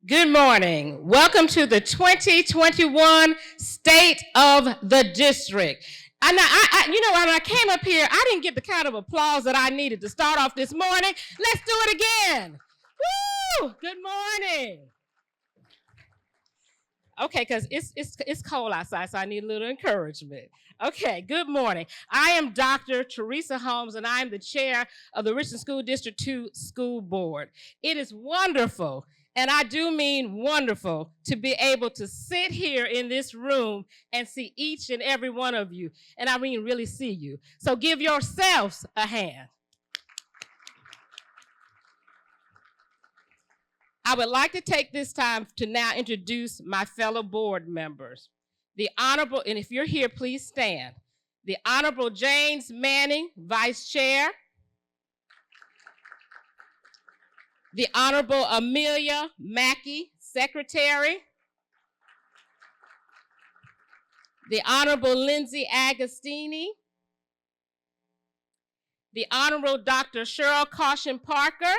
Good morning. Welcome to the 2021 State of the District. When I came up here, I didn't get the kind of applause that I needed to start off this morning. Let's do it again. Woo! Good morning. Okay, because it's cold outside, so I need a little encouragement. Okay, good morning. I am Dr. Teresa Holmes, and I am the chair of the Richland School District 2 School Board. It is wonderful, and I do mean wonderful, to be able to sit here in this room and see each and every one of you, and I mean really see you. So give yourselves a hand. I would like to take this time to now introduce my fellow board members. The Honorable, and if you're here, please stand. The Honorable James Manning, Vice Chair. The Honorable Amelia Mackey, Secretary. The Honorable Lindsay Agostini. The Honorable Dr. Cheryl Caution Parker.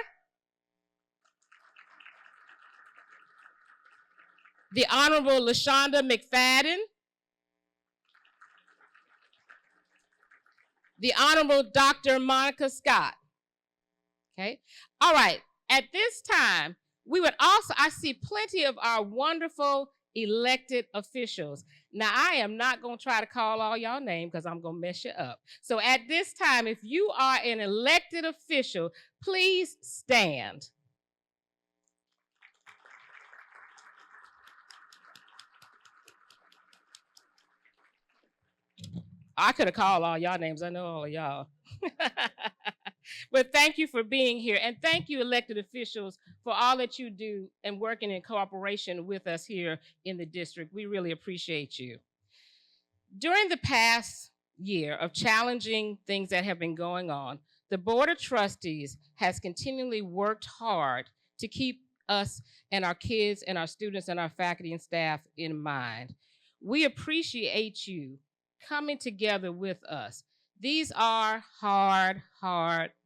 The Honorable LaShonda McFadden. The Honorable Dr. Monica Scott. Okay, all right. At this time, I see plenty of our wonderful elected officials. Now, I am not going to try to call all y'all names because I'm going to mess you up. So at this time, if you are an elected official, please stand. I could have called all y'all names. I know all of y'all. But thank you for being here. And thank you, elected officials, for all that you do and working in cooperation with us here in the district. We really appreciate you. During the past year of challenging things that have been going on, the Board of Trustees has continually worked hard to keep us and our kids and our students and our faculty and staff in mind. We appreciate you coming together with us. These are hard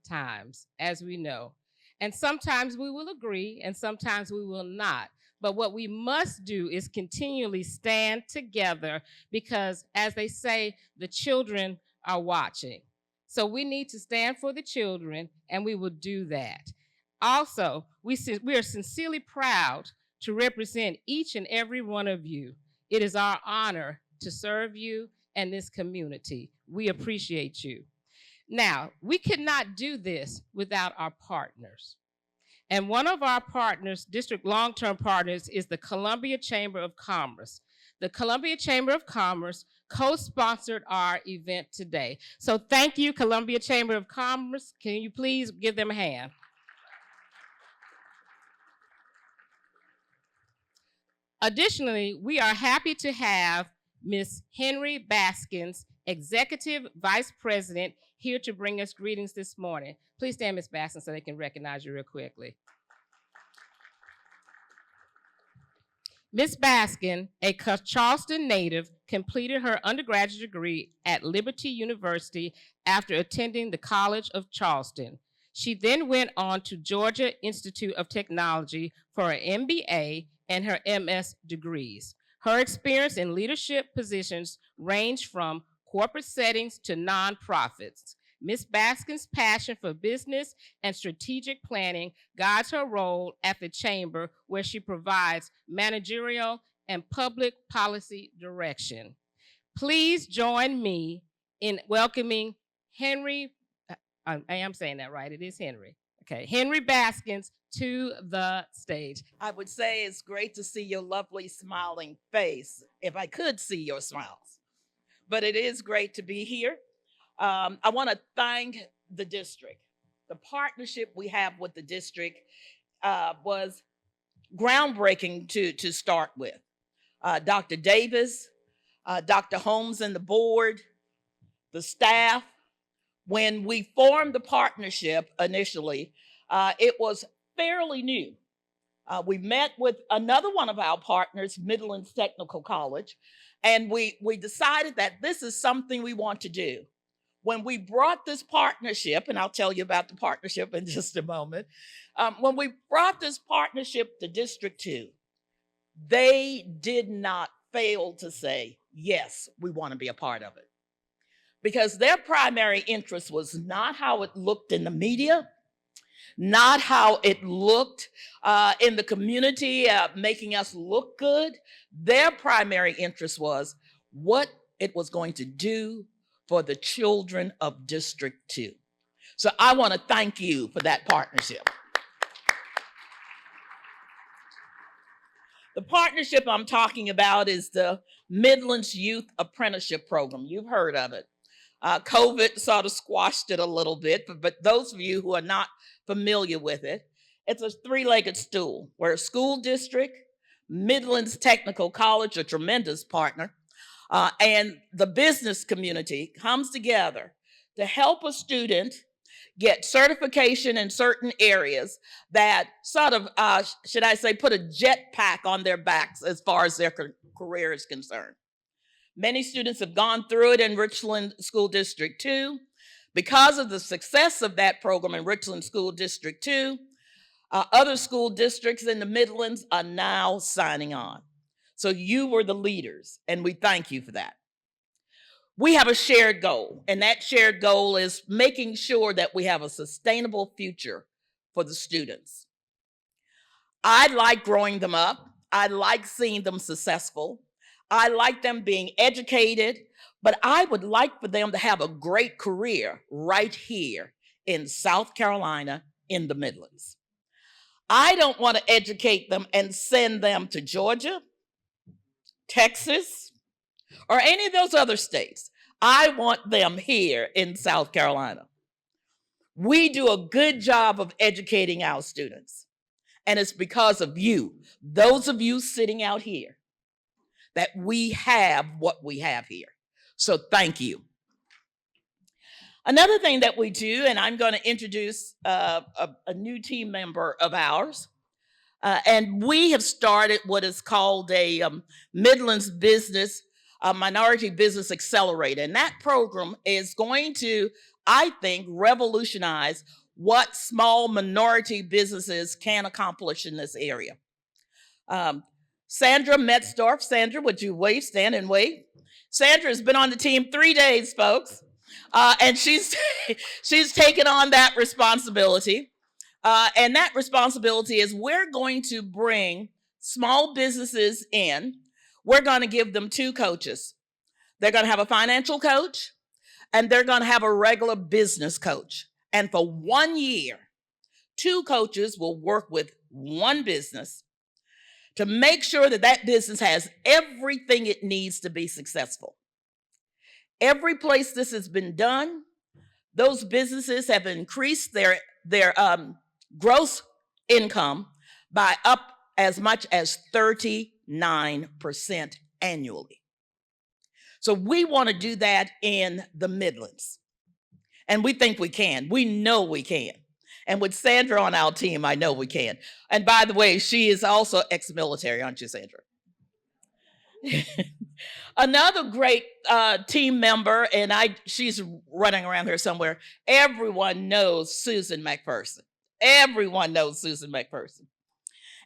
times, as we know. And sometimes we will agree and sometimes we will not. But what we must do is continually stand together because, as they say, the children are watching. So we need to stand for the children, and we will do that. Also, we are sincerely proud to represent each and every one of you. It is our honor to serve you and this community. We appreciate you. Now, we could not do this without our partners. And one of our partners, district long-term partners, is the Columbia Chamber of Commerce. The Columbia Chamber of Commerce co-sponsored our event today. So thank you, Columbia Chamber of Commerce. Can you please give them a hand? Additionally, we are happy to have Ms. Henry Baskins, Executive Vice President, here to bring us greetings this morning. Please stand, Ms. Baskins, so they can recognize you real quickly. Ms. Baskin, a Charleston native, completed her undergraduate degree at Liberty University after attending the College of Charleston. She then went on to Georgia Institute of Technology for her MBA and her MS degrees. Her experience in leadership positions range from corporate settings to nonprofits. Ms. Baskin's passion for business and strategic planning guides her role at the Chamber, where she provides managerial and public policy direction. Please join me in welcoming Henry, I am saying that right, it is Henry. Okay, Henry Baskins to the stage. I would say it's great to see your lovely smiling face, if I could see your smiles. But it is great to be here. I want to thank the district. The partnership we have with the district was groundbreaking to start with. Dr. Davis, Dr. Holmes and the board, the staff. When we formed the partnership initially, it was fairly new. We met with another one of our partners, Midlands Technical College, and we decided that this is something we want to do. when we brought this partnership, and I'll tell you about the partnership in just a moment, when we brought this partnership to District 2, they did not fail to say, yes, we want to be a part of it. Because their primary interest was not how it looked in the media, not how it looked in the community, making us look good. Their primary interest was what it was going to do for the children of District 2. So I want to thank you for that partnership. The partnership I'm talking about is the Midlands Youth Apprenticeship Program. You've heard of it. COVID sort of squashed it a little bit, but those of you who are not familiar with it, it's a three-legged stool where a school district, Midlands Technical College, a tremendous partner, and the business community comes together to help a student get certification in certain areas that sort of, should I say, put a jetpack on their backs as far as their career is concerned. Many students have gone through it in Richland School District 2. Because of the success of that program in Richland School District 2, other school districts in the Midlands are now signing on. So you were the leaders, and we thank you for that. We have a shared goal, and that shared goal is making sure that we have a sustainable future for the students. I like growing them up. I like seeing them successful. I like them being educated, but I would like for them to have a great career right here in South Carolina in the Midlands. I don't want to educate them and send them to Georgia, Texas, or any of those other states. I want them here in South Carolina. We do a good job of educating our students, and it's because of you, those of you sitting out here, that we have what we have here. So thank you. Another thing that we do, and I'm going to introduce a new team member of ours, and we have started what is called a Midlands Business, Minority Business Accelerator. And that program is going to, I think, revolutionize what small minority businesses can accomplish in this area. Sandra Metzdorf. Sandra, would you wave, stand and wave? Sandra has been on the team 3 days, folks, and she's taken on that responsibility. And that responsibility is we're going to bring small businesses in. We're going to give them 2 coaches. They're going to have a financial coach, and they're going to have a regular business coach. And for 1 year, 2 coaches will work with 1 business to make sure that that business has everything it needs to be successful. Every place this has been done, those businesses have increased their gross income by up as much as 39% annually. So we want to do that in the Midlands. And we think we can. We know we can. And with Sandra on our team, I know we can. And by the way, she is also ex-military, aren't you, Sandra? Another great team member, and she's running around here somewhere. Everyone knows Susan McPherson. Everyone knows Susan McPherson.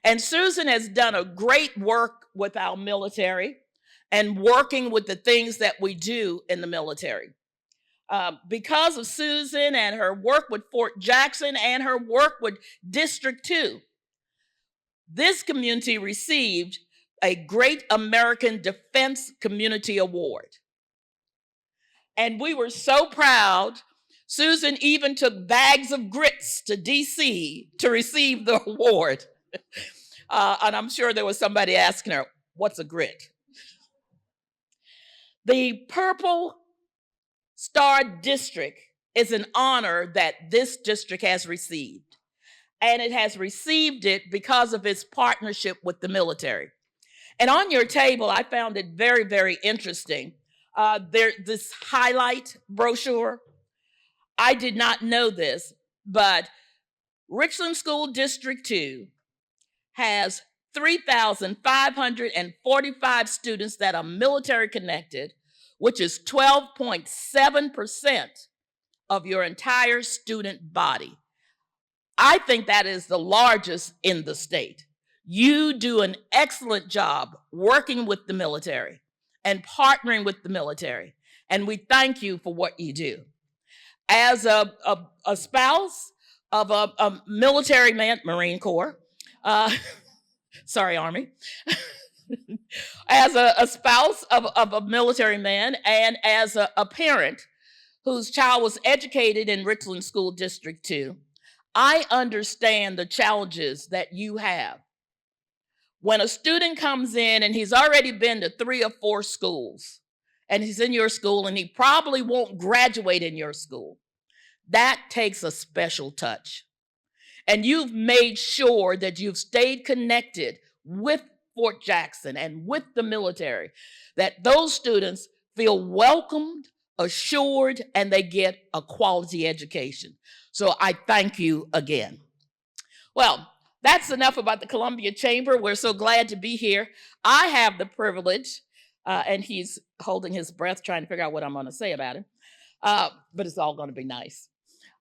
And Susan has done a great work with our military and working with the things that we do in the military. Because of Susan and her work with Fort Jackson and her work with District 2, this community received a Great American Defense Community Award. And we were so proud. Susan even took bags of grits to DC to receive the award. And I'm sure there was somebody asking her, what's a grit? The Purple Star District is an honor that this district has received. And it has received it because of its partnership with the military. And on your table, I found it very, very interesting. This highlight brochure, I did not know this, but Richland School District 2 has 3,545 students that are military connected, which is 12.7% of your entire student body. I think that is the largest in the state. You do an excellent job working with the military and partnering with the military, and we thank you for what you do. As a spouse of a military man, Marine Corps, uh, sorry, Army, as a spouse of a military man, and as a parent whose child was educated in Richland School District 2, I understand the challenges that you have. When a student comes in and he's already been to 3 or 4 schools, and he's in your school and he probably won't graduate in your school, that takes a special touch. And you've made sure that you've stayed connected with Fort Jackson and with the military, that those students feel welcomed, assured, and they get a quality education. So I thank you again. Well, that's enough about the Columbia Chamber. We're so glad to be here. I have the privilege, and he's holding his breath trying to figure out what I'm going to say about him, but it's all going to be nice.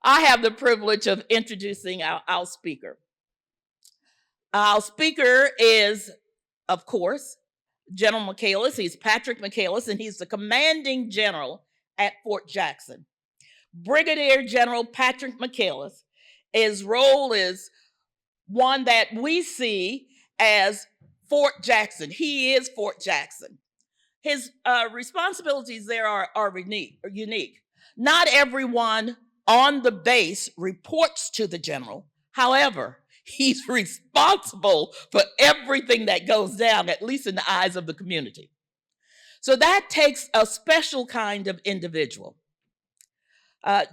I have the privilege of introducing our speaker. Our speaker is, of course, General Michaelis. He's Patrick Michaelis, and he's the commanding general at Fort Jackson. Brigadier General Patrick Michaelis, his role is one that we see as Fort Jackson. He is Fort Jackson. His responsibilities there are unique. Not everyone on the base reports to the general. However, he's responsible for everything that goes down, at least in the eyes of the community. So that takes a special kind of individual.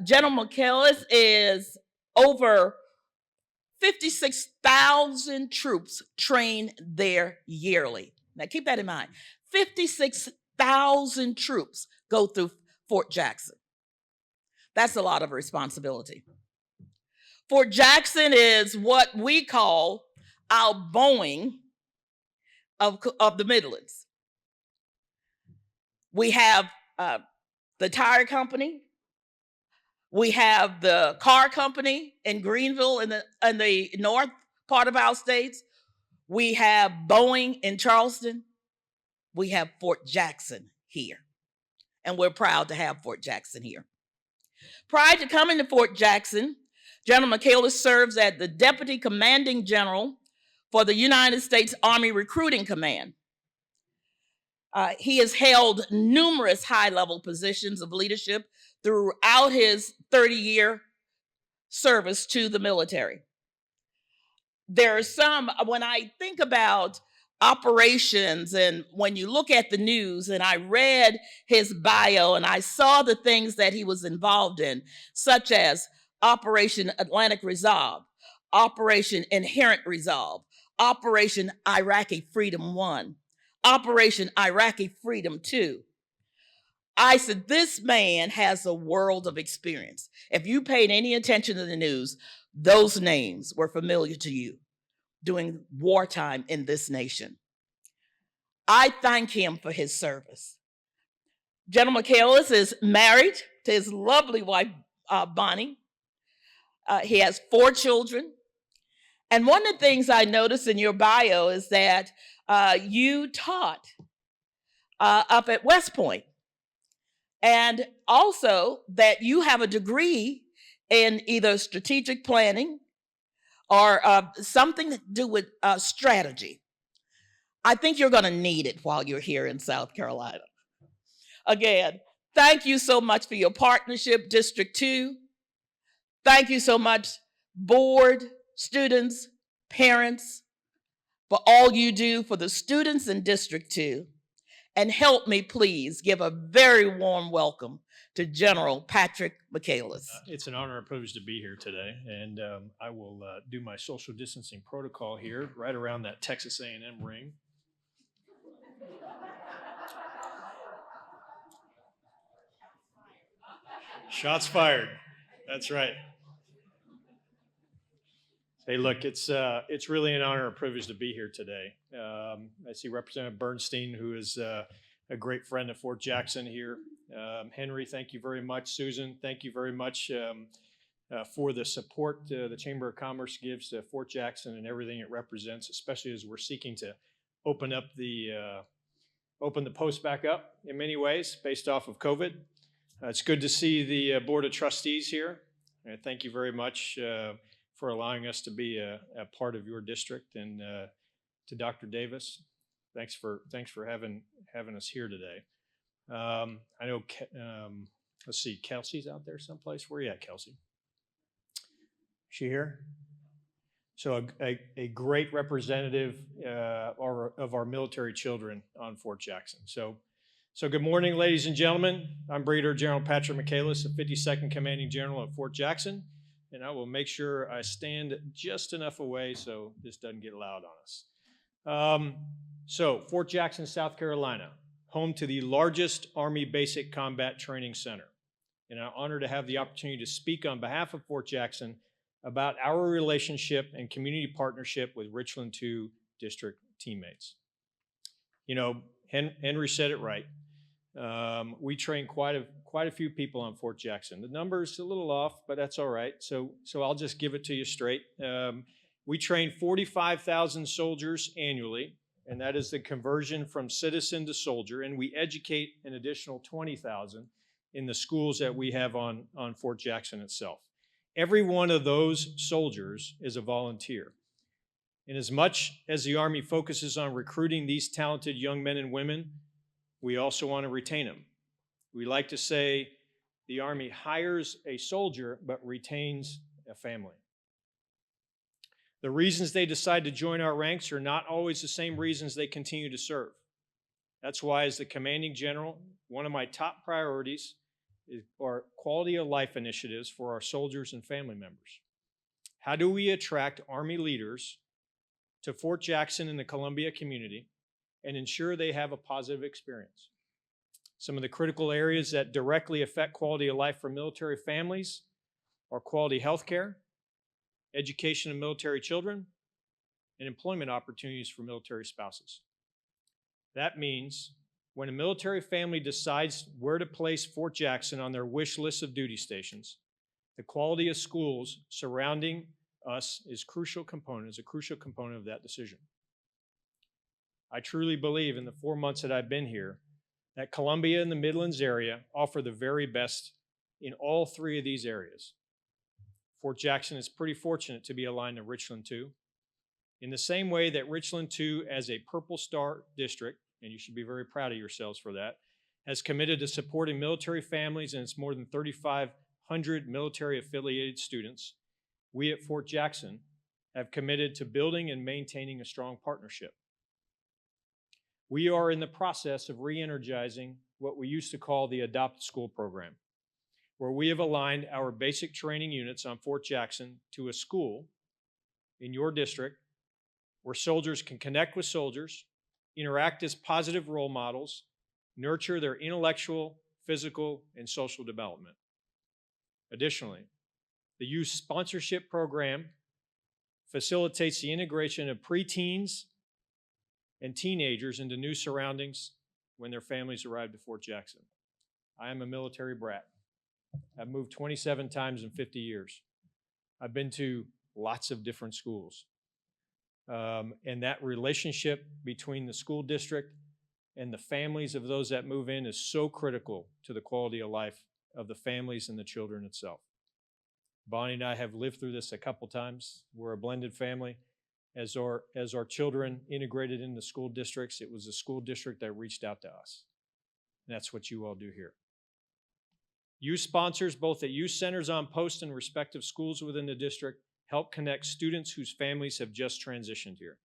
General Michaelis is over 56,000 troops trained there yearly. Now keep that in mind. 56,000 troops go through Fort Jackson. That's a lot of responsibility. Fort Jackson is what we call our Boeing of the Midlands. We have the tire company. We have the car company in Greenville in the north part of our states. We have Boeing in Charleston. We have Fort Jackson here. And we're proud to have Fort Jackson here. Prior to coming to Fort Jackson, General Michaelis serves as the Deputy Commanding General for the United States Army Recruiting Command. He has held numerous high-level positions of leadership throughout his 30-year service to the military. There are some, when I think about operations and when you look at the news, and I read his bio and I saw the things that he was involved in, such as Operation Atlantic Resolve, Operation Inherent Resolve, Operation Iraqi Freedom 1, Operation Iraqi Freedom 2. I said, this man has a world of experience. If you paid any attention to the news, those names were familiar to you during wartime in this nation. I thank him for his service. General Michaelis is married to his lovely wife, Bonnie. He has 4 children. And one of the things I noticed in your bio is that you taught up at West Point. And also that you have a degree in either strategic planning or something to do with strategy. I think you're going to need it while you're here in South Carolina. Again, thank you so much for your partnership, District 2. Thank you so much, board, students, parents, for all you do for the students in District 2. And help me, please, give a very warm welcome to General Patrick Michaelis. It's an honor and privilege to be here today, and I will do my social distancing protocol here, right around that Texas A&M ring. Shots fired. That's right. Hey, look, it's really an honor and privilege to be here today. I see Representative Bernstein, who is a great friend of Fort Jackson here. Henry, thank you very much. Susan, thank you very much for the support the Chamber of Commerce gives to Fort Jackson and everything it represents, especially as we're seeking to open up open the post back up in many ways based off of COVID. It's good to see the Board of Trustees here. Thank you very much for allowing us to be a part of your district, and to Dr. Davis, thanks for having us here today. I know, let's see, Kelsey's out there someplace. Where are you at, Kelsey? She here? So a great representative of our military children on Fort Jackson. So good morning, ladies and gentlemen. I'm Brigadier General Patrick Michaelis, the 52nd Commanding General at Fort Jackson, and I will make sure I stand just enough away so this doesn't get loud on us. So Fort Jackson, South Carolina, home to the largest Army Basic Combat Training Center. And I'm honored to have the opportunity to speak on behalf of Fort Jackson about our relationship and community partnership with Richland 2 district teammates. You know, Henry said it right. We train quite a few people on Fort Jackson. The number's a little off, but that's all right. So I'll just give it to you straight. We train 45,000 soldiers annually, and that is the conversion from citizen to soldier, and we educate an additional 20,000 in the schools that we have on Fort Jackson itself. Every one of those soldiers is a volunteer. And as much as the Army focuses on recruiting these talented young men and women, we also want to retain them. We like to say the Army hires a soldier but retains a family. The reasons they decide to join our ranks are not always the same reasons they continue to serve. That's why, as the Commanding General, one of my top priorities are quality of life initiatives for our soldiers and family members. How do we attract Army leaders to Fort Jackson and the Columbia community and ensure they have a positive experience? Some of the critical areas that directly affect quality of life for military families are quality health care, education of military children, and employment opportunities for military spouses. That means when a military family decides where to place Fort Jackson on their wish list of duty stations, the quality of schools surrounding us is a crucial component of that decision. I truly believe in the 4 months that I've been here that Columbia and the Midlands area offer the very best in all three of these areas. Fort Jackson is pretty fortunate to be aligned to Richland 2. In the same way that Richland 2, as a Purple Star district, and you should be very proud of yourselves for that, has committed to supporting military families and its more than 3,500 military-affiliated students, we at Fort Jackson have committed to building and maintaining a strong partnership. We are in the process of re-energizing what we used to call the Adopt School program, where we have aligned our basic training units on Fort Jackson to a school in your district where soldiers can connect with soldiers, interact as positive role models, nurture their intellectual, physical, and social development. Additionally, the youth sponsorship program facilitates the integration of preteens and teenagers into new surroundings when their families arrive to Fort Jackson. I am a military brat. I've moved 27 times in 50 years. I've been to lots of different schools. And that relationship between the school district and the families of those that move in is so critical to the quality of life of the families and the children itself. Bonnie and I have lived through this a couple times. We're a blended family. As our children integrated into school districts, it was the school district that reached out to us. And that's what you all do here. Youth sponsors, both at youth centers on post and respective schools within the district, help connect students whose families have just transitioned here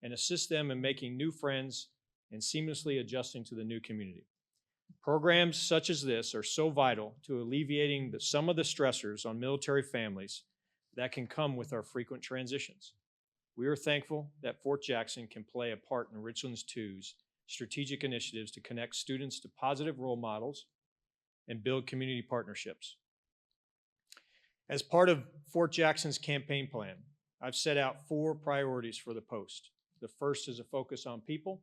and assist them in making new friends and seamlessly adjusting to the new community. Programs such as this are so vital to alleviating some of the stressors on military families that can come with our frequent transitions. We are thankful that Fort Jackson can play a part in Richland 2's strategic initiatives to connect students to positive role models and build community partnerships. As part of Fort Jackson's campaign plan, I've set out 4 priorities for the post. The first is a focus on people.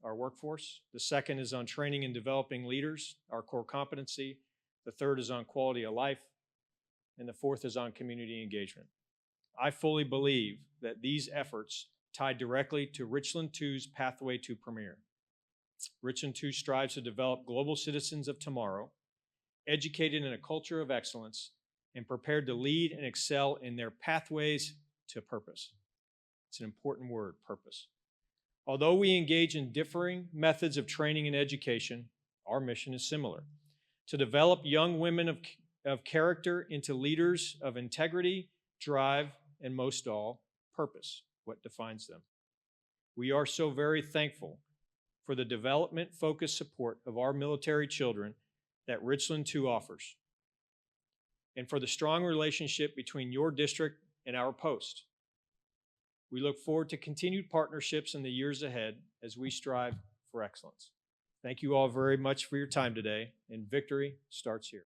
our workforce. The second is on training and developing leaders, our core competency. The third is on quality of life. And the fourth is on community engagement. I fully believe that these efforts tie directly to Richland 2's pathway to Premier. Richland 2 strives to develop global citizens of tomorrow, educated in a culture of excellence, and prepared to lead and excel in their pathways to purpose. It's an important word, purpose. Although we engage in differing methods of training and education, our mission is similar: to develop young women of character into leaders of integrity, drive, and most all, purpose, what defines them. We are so very thankful for the development-focused support of our military children that Richland 2 offers, and for the strong relationship between your district and our post. We look forward to continued partnerships in the years ahead as we strive for excellence. Thank you all very much for your time today, and victory starts here.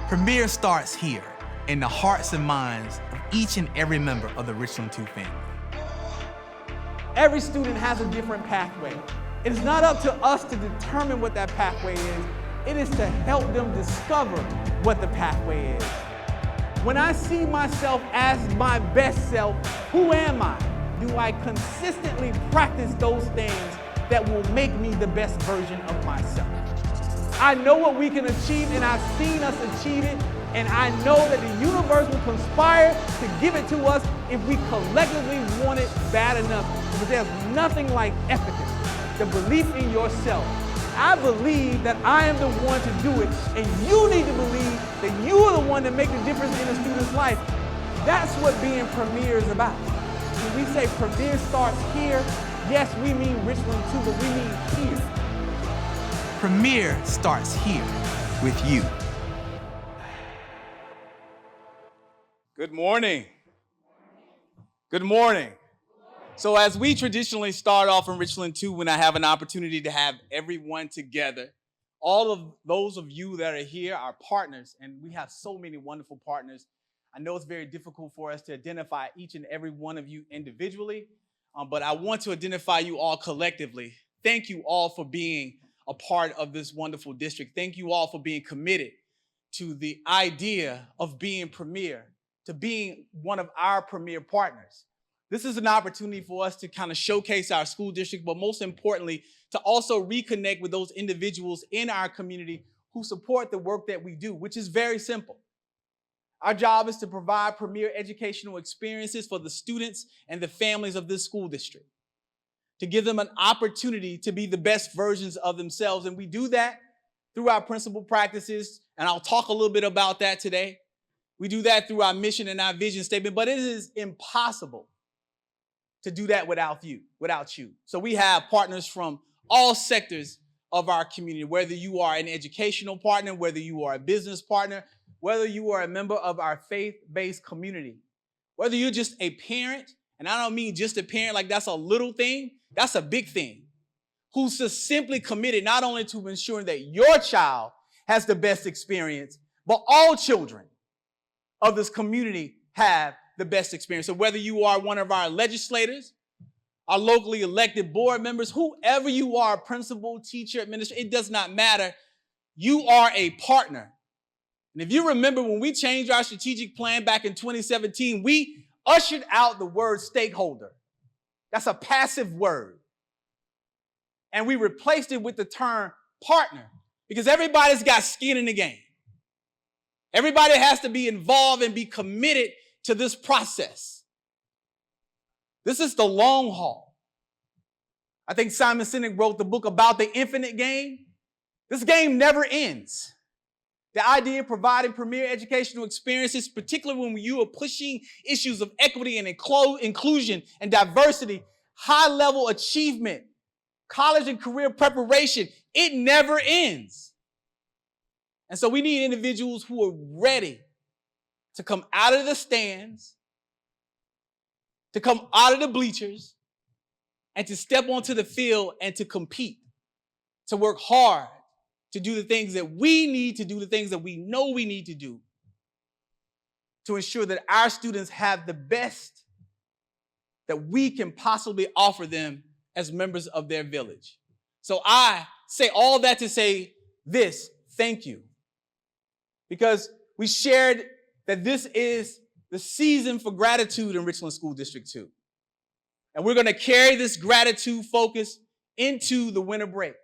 Premier starts here, in the hearts and minds of each and every member of the Richland 2 family. Every student has a different pathway. It is not up to us to determine what that pathway is. It is to help them discover what the pathway is. When I see myself as my best self, who am I? Do I consistently practice those things that will make me the best version of myself? I know what we can achieve, and I've seen us achieve it, and I know that the universe will conspire to give it to us if we collectively want it bad enough. But there's nothing like efficacy, the belief in yourself. I believe that I am the one to do it, and you need to believe that you are the one to make the difference in a student's life. That's what being Premier is about. When we say Premier starts here, yes, we mean Richland 2, but we mean here. Premier starts here with you. Good morning. Good morning. So as we traditionally start off in Richland 2, when I have an opportunity to have everyone together, all of those of you that are here are partners, and we have so many wonderful partners. I know it's very difficult for us to identify each and every one of you individually, but I want to identify you all collectively. Thank you all for being a part of this wonderful district. Thank you all for being committed to the idea of being Premier, to being one of our Premier partners. This is an opportunity for us to kind of showcase our school district, but most importantly, to also reconnect with those individuals in our community who support the work that we do, which is very simple. Our job is to provide premier educational experiences for the students and the families of this school district, to give them an opportunity to be the best versions of themselves. And we do that through our principal practices, and I'll talk a little bit about that today. We do that through our mission and our vision statement, but it is impossible to do that without you. So we have partners from all sectors of our community, whether you are an educational partner, whether you are a business partner, whether you are a member of our faith-based community, whether you're just a parent, and I don't mean just a parent like that's a little thing, that's a big thing, who's just simply committed not only to ensuring that your child has the best experience, but all children of this community have the best experience. So whether you are one of our legislators, our locally elected board members, whoever you are, principal, teacher, administrator, it does not matter. You are a partner. And if you remember when we changed our strategic plan back in 2017, we ushered out the word stakeholder. That's a passive word. And we replaced it with the term partner because everybody's got skin in the game. Everybody has to be involved and be committed to this process. This is the long haul. I think Simon Sinek wrote the book about the infinite game. This game never ends. The idea of providing premier educational experiences, particularly when you are pushing issues of equity and inclusion and diversity, high-level achievement, college and career preparation, it never ends. And so we need individuals who are ready to come out of the stands, to come out of the bleachers, and to step onto the field and to compete, to work hard, to do the things that we need to do, the things that we know we need to do, to ensure that our students have the best that we can possibly offer them as members of their village. So I say all that to say this, thank you. Because we shared that this is the season for gratitude in Richland School District 2. And we're going to carry this gratitude focus into the winter break.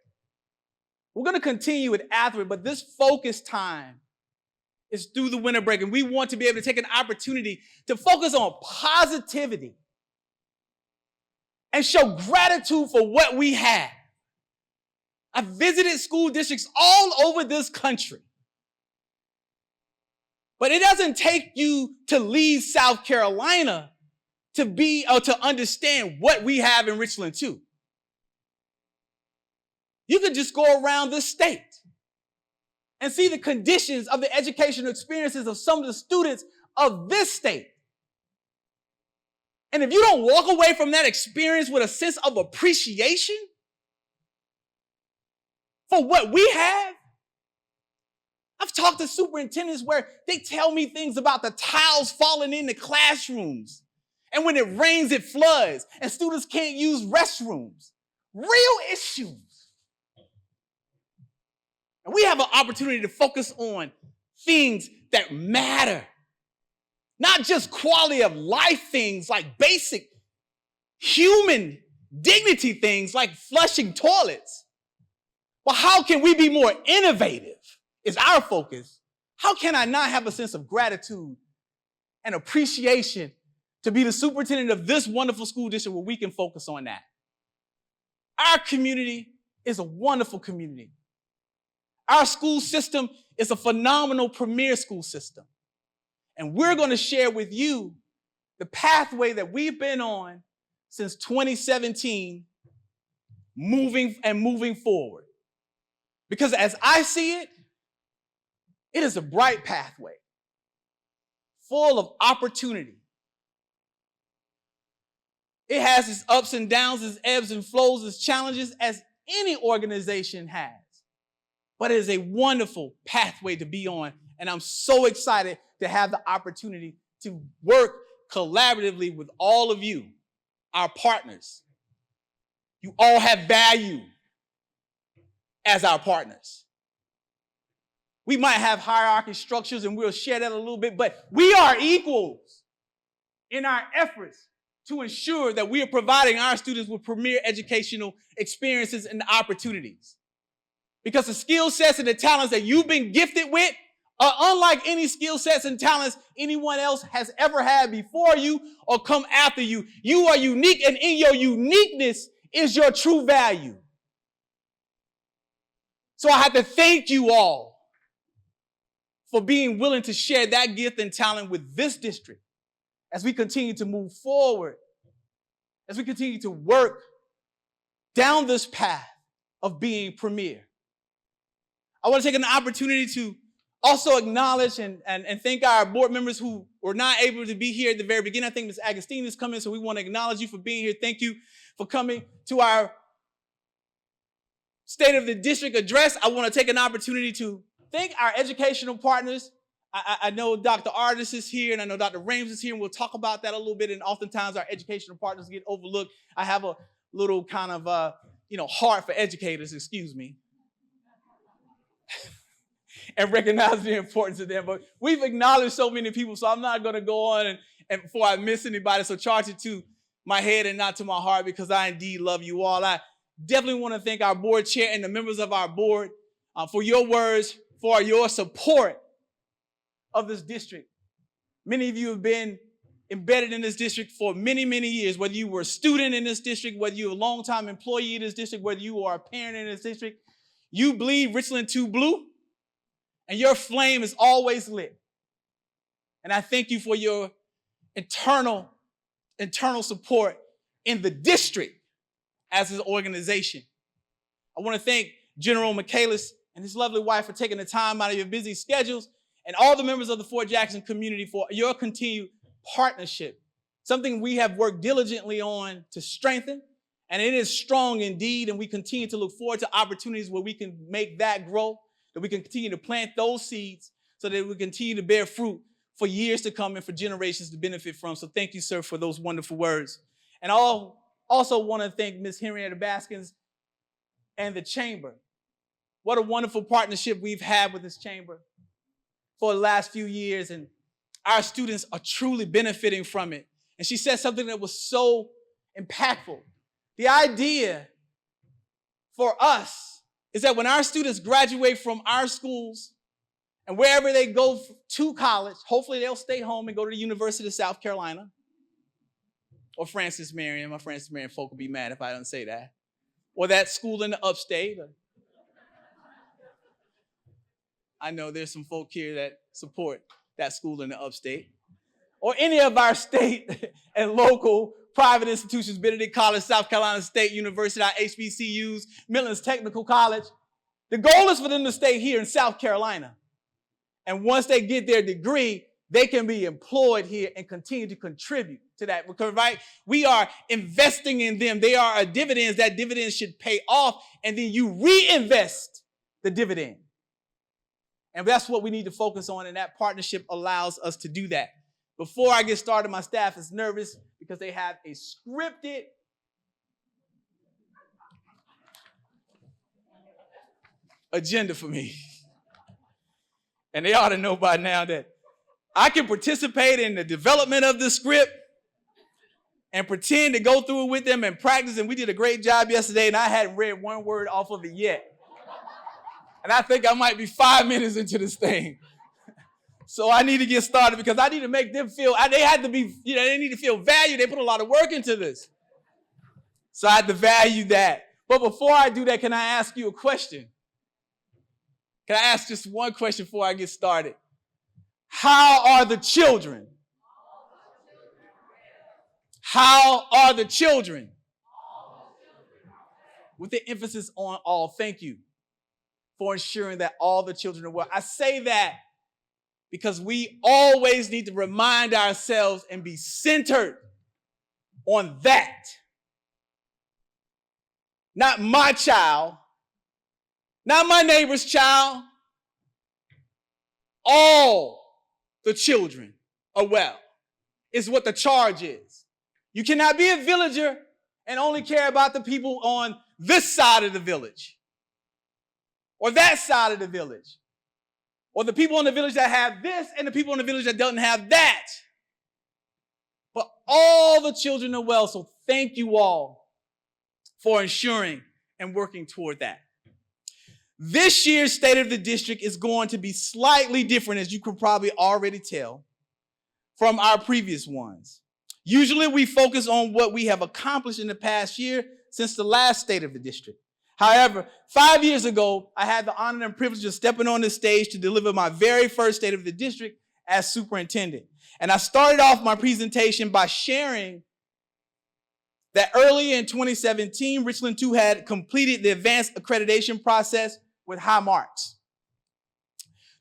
We're going to continue it afterward, but this focus time is through the winter break. And we want to be able to take an opportunity to focus on positivity and show gratitude for what we have. I've visited school districts all over this country. But it doesn't take you to leave South Carolina to be or to understand what we have in Richland too. You could just go around the state and see the conditions of the educational experiences of some of the students of this state. And if you don't walk away from that experience with a sense of appreciation for what we have, I've talked to superintendents where they tell me things about the tiles falling in the classrooms. And when it rains, it floods. And students can't use restrooms. Real issues. And we have an opportunity to focus on things that matter. Not just quality of life things like basic human dignity things like flushing toilets. But how can we be more innovative? Is our focus. How can I not have a sense of gratitude and appreciation to be the superintendent of this wonderful school district where we can focus on that? Our community is a wonderful community. Our school system is a phenomenal premier school system. And we're going to share with you the pathway that we've been on since 2017, moving forward. Because as I see it, it is a bright pathway, full of opportunity. It has its ups and downs, its ebbs and flows, its challenges, as any organization has. But it is a wonderful pathway to be on, and I'm so excited to have the opportunity to work collaboratively with all of you, our partners. You all have value as our partners. We might have hierarchy structures, and we'll share that a little bit, but we are equals in our efforts to ensure that we are providing our students with premier educational experiences and opportunities. Because the skill sets and the talents that you've been gifted with are unlike any skill sets and talents anyone else has ever had before you or come after you. You are unique, and in your uniqueness is your true value. So I have to thank you all for being willing to share that gift and talent with this district as we continue to move forward, as we continue to work down this path of being premier. I want to take an opportunity to also acknowledge and thank our board members who were not able to be here at the very beginning. I think Ms. Agostine is coming, so we want to acknowledge you for being here. Thank you for coming to our State of the District address. I want to take an opportunity to thank our educational partners. I know Dr. Artis is here, and I know Dr. Rames is here, and we'll talk about that a little bit. And oftentimes our educational partners get overlooked. I have a little kind of, heart for educators, excuse me, and recognize the importance of them. But we've acknowledged so many people, so I'm not going to go on and before I miss anybody, so charge it to my head and not to my heart, because I indeed love you all. I definitely want to thank our board chair and the members of our board for your words, for your support of this district. Many of you have been embedded in this district for many, many years, whether you were a student in this district, whether you're a longtime employee in this district, whether you are a parent in this district. You bleed Richland 2 blue, and your flame is always lit. And I thank you for your internal support in the district as an organization. I want to thank General Michaelis and his lovely wife for taking the time out of your busy schedules, and all the members of the Fort Jackson community for your continued partnership, something we have worked diligently on to strengthen, and it is strong indeed, and we continue to look forward to opportunities where we can make that grow, that we can continue to plant those seeds so that we continue to bear fruit for years to come and for generations to benefit from. So thank you, sir, for those wonderful words. And I also want to thank Ms. Henrietta Baskins and the Chamber. What a wonderful partnership we've had with this Chamber for the last few years, and our students are truly benefiting from it. And she said something that was so impactful. The idea for us is that when our students graduate from our schools and wherever they go to college, hopefully they'll stay home and go to the University of South Carolina or Francis Marion. My Francis Marion folk will be mad if I don't say that. Or that school in the upstate. I know there's some folk here that support that school in the upstate. Or any of our state and local private institutions, Benedict College, South Carolina State University, our HBCUs, Midlands Technical College. The goal is for them to stay here in South Carolina. And once they get their degree, they can be employed here and continue to contribute to that. Because, right, we are investing in them. They are a dividends. That dividend should pay off, and then you reinvest the dividend. And that's what we need to focus on, and that partnership allows us to do that. Before I get started, my staff is nervous because they have a scripted agenda for me. And they ought to know by now that I can participate in the development of the script and pretend to go through it with them and practice. And we did a great job yesterday, and I hadn't read one word off of it yet. And I think I might be 5 minutes into this thing. So I need to get started because I need to make them feel, they had to be, they need to feel valued. They put a lot of work into this. So I had to value that. But before I do that, can I ask you a question? Can I ask just one question before I get started? How are the children? How are the children? With the emphasis on all. Thank you for ensuring that all the children are well. I say that because we always need to remind ourselves and be centered on that. Not my child, not my neighbor's child. All the children are well, is what the charge is. You cannot be a villager and only care about the people on this side of the village or that side of the village, or the people in the village that have this and the people in the village that don't have that. But all the children are well, so thank you all for ensuring and working toward that. This year's State of the District is going to be slightly different, as you can probably already tell, from our previous ones. Usually we focus on what we have accomplished in the past year since the last State of the District. However, 5 years ago, I had the honor and privilege of stepping on the stage to deliver my very first State of the District as superintendent. And I started off my presentation by sharing that early in 2017, Richland 2 had completed the advanced accreditation process with high marks.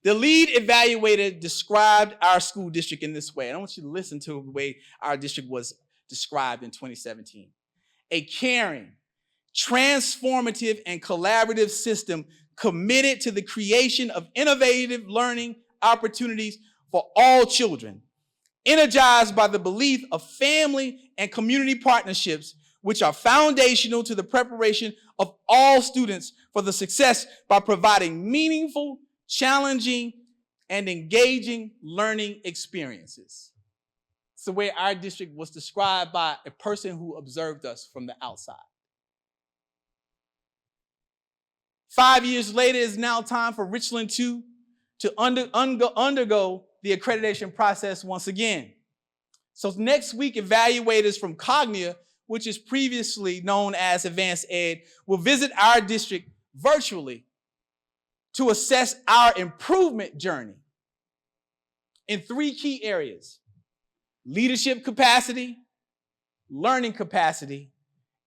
The lead evaluator described our school district in this way. And I want you to listen to the way our district was described in 2017. A caring, transformative, and collaborative system committed to the creation of innovative learning opportunities for all children, energized by the belief of family and community partnerships, which are foundational to the preparation of all students for the success by providing meaningful, challenging, and engaging learning experiences. It's the way our district was described by a person who observed us from the outside. 5 years later, it's now time for Richland 2 to undergo the accreditation process once again. So next week, evaluators from Cognia, which is previously known as Advanced Ed, will visit our district virtually to assess our improvement journey in 3 key areas: leadership capacity, learning capacity,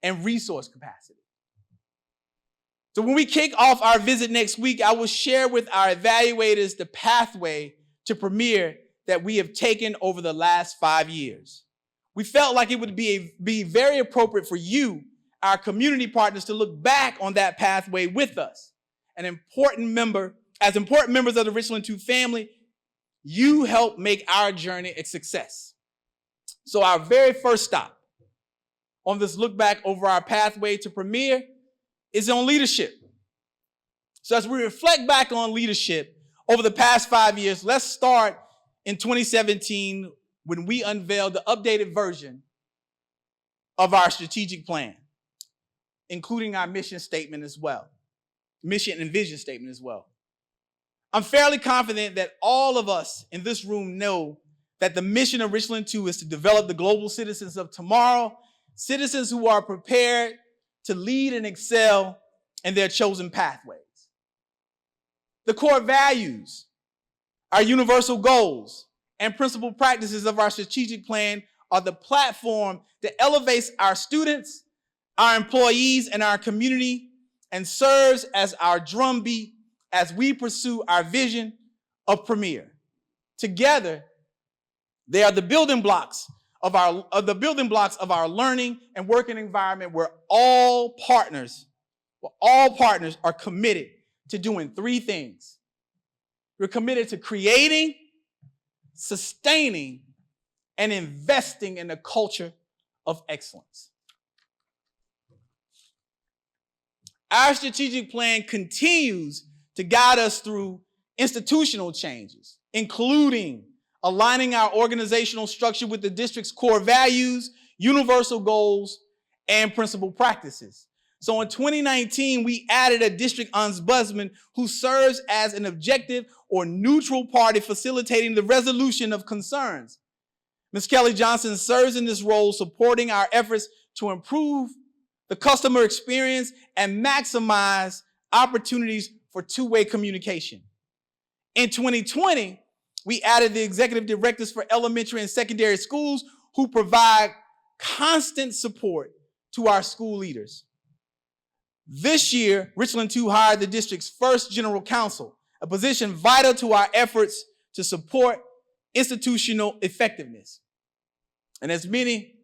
and resource capacity. So when we kick off our visit next week, I will share with our evaluators the pathway to premier that we have taken over the last 5 years. We felt like it would be very appropriate for you, our community partners, to look back on that pathway with us. As important members of the Richland 2 family, you help make our journey a success. So our very first stop on this look back over our pathway to Premier is on leadership. So as we reflect back on leadership over the past 5 years, let's start in 2017 when we unveiled the updated version of our strategic plan, including our mission statement as well, mission and vision statement as well. I'm fairly confident that all of us in this room know that the mission of Richland 2 is to develop the global citizens of tomorrow, citizens who are prepared to lead and excel in their chosen pathways. The core values, our universal goals, and principal practices of our strategic plan are the platform that elevates our students, our employees, and our community, and serves as our drumbeat as we pursue our vision of Premier. Together, they are the building blocks of our learning and working environment where all partners are committed to doing three things. We're committed to creating, sustaining, and investing in a culture of excellence. Our strategic plan continues to guide us through institutional changes, including aligning our organizational structure with the district's core values, universal goals, and principal practices. So in 2019, we added a district ombudsman who serves as an objective or neutral party facilitating the resolution of concerns. Ms. Kelly Johnson serves in this role, supporting our efforts to improve the customer experience and maximize opportunities for two-way communication. In 2020, we added the executive directors for elementary and secondary schools who provide constant support to our school leaders. This year, Richland 2 hired the district's first general counsel, a position vital to our efforts to support institutional effectiveness. And as many,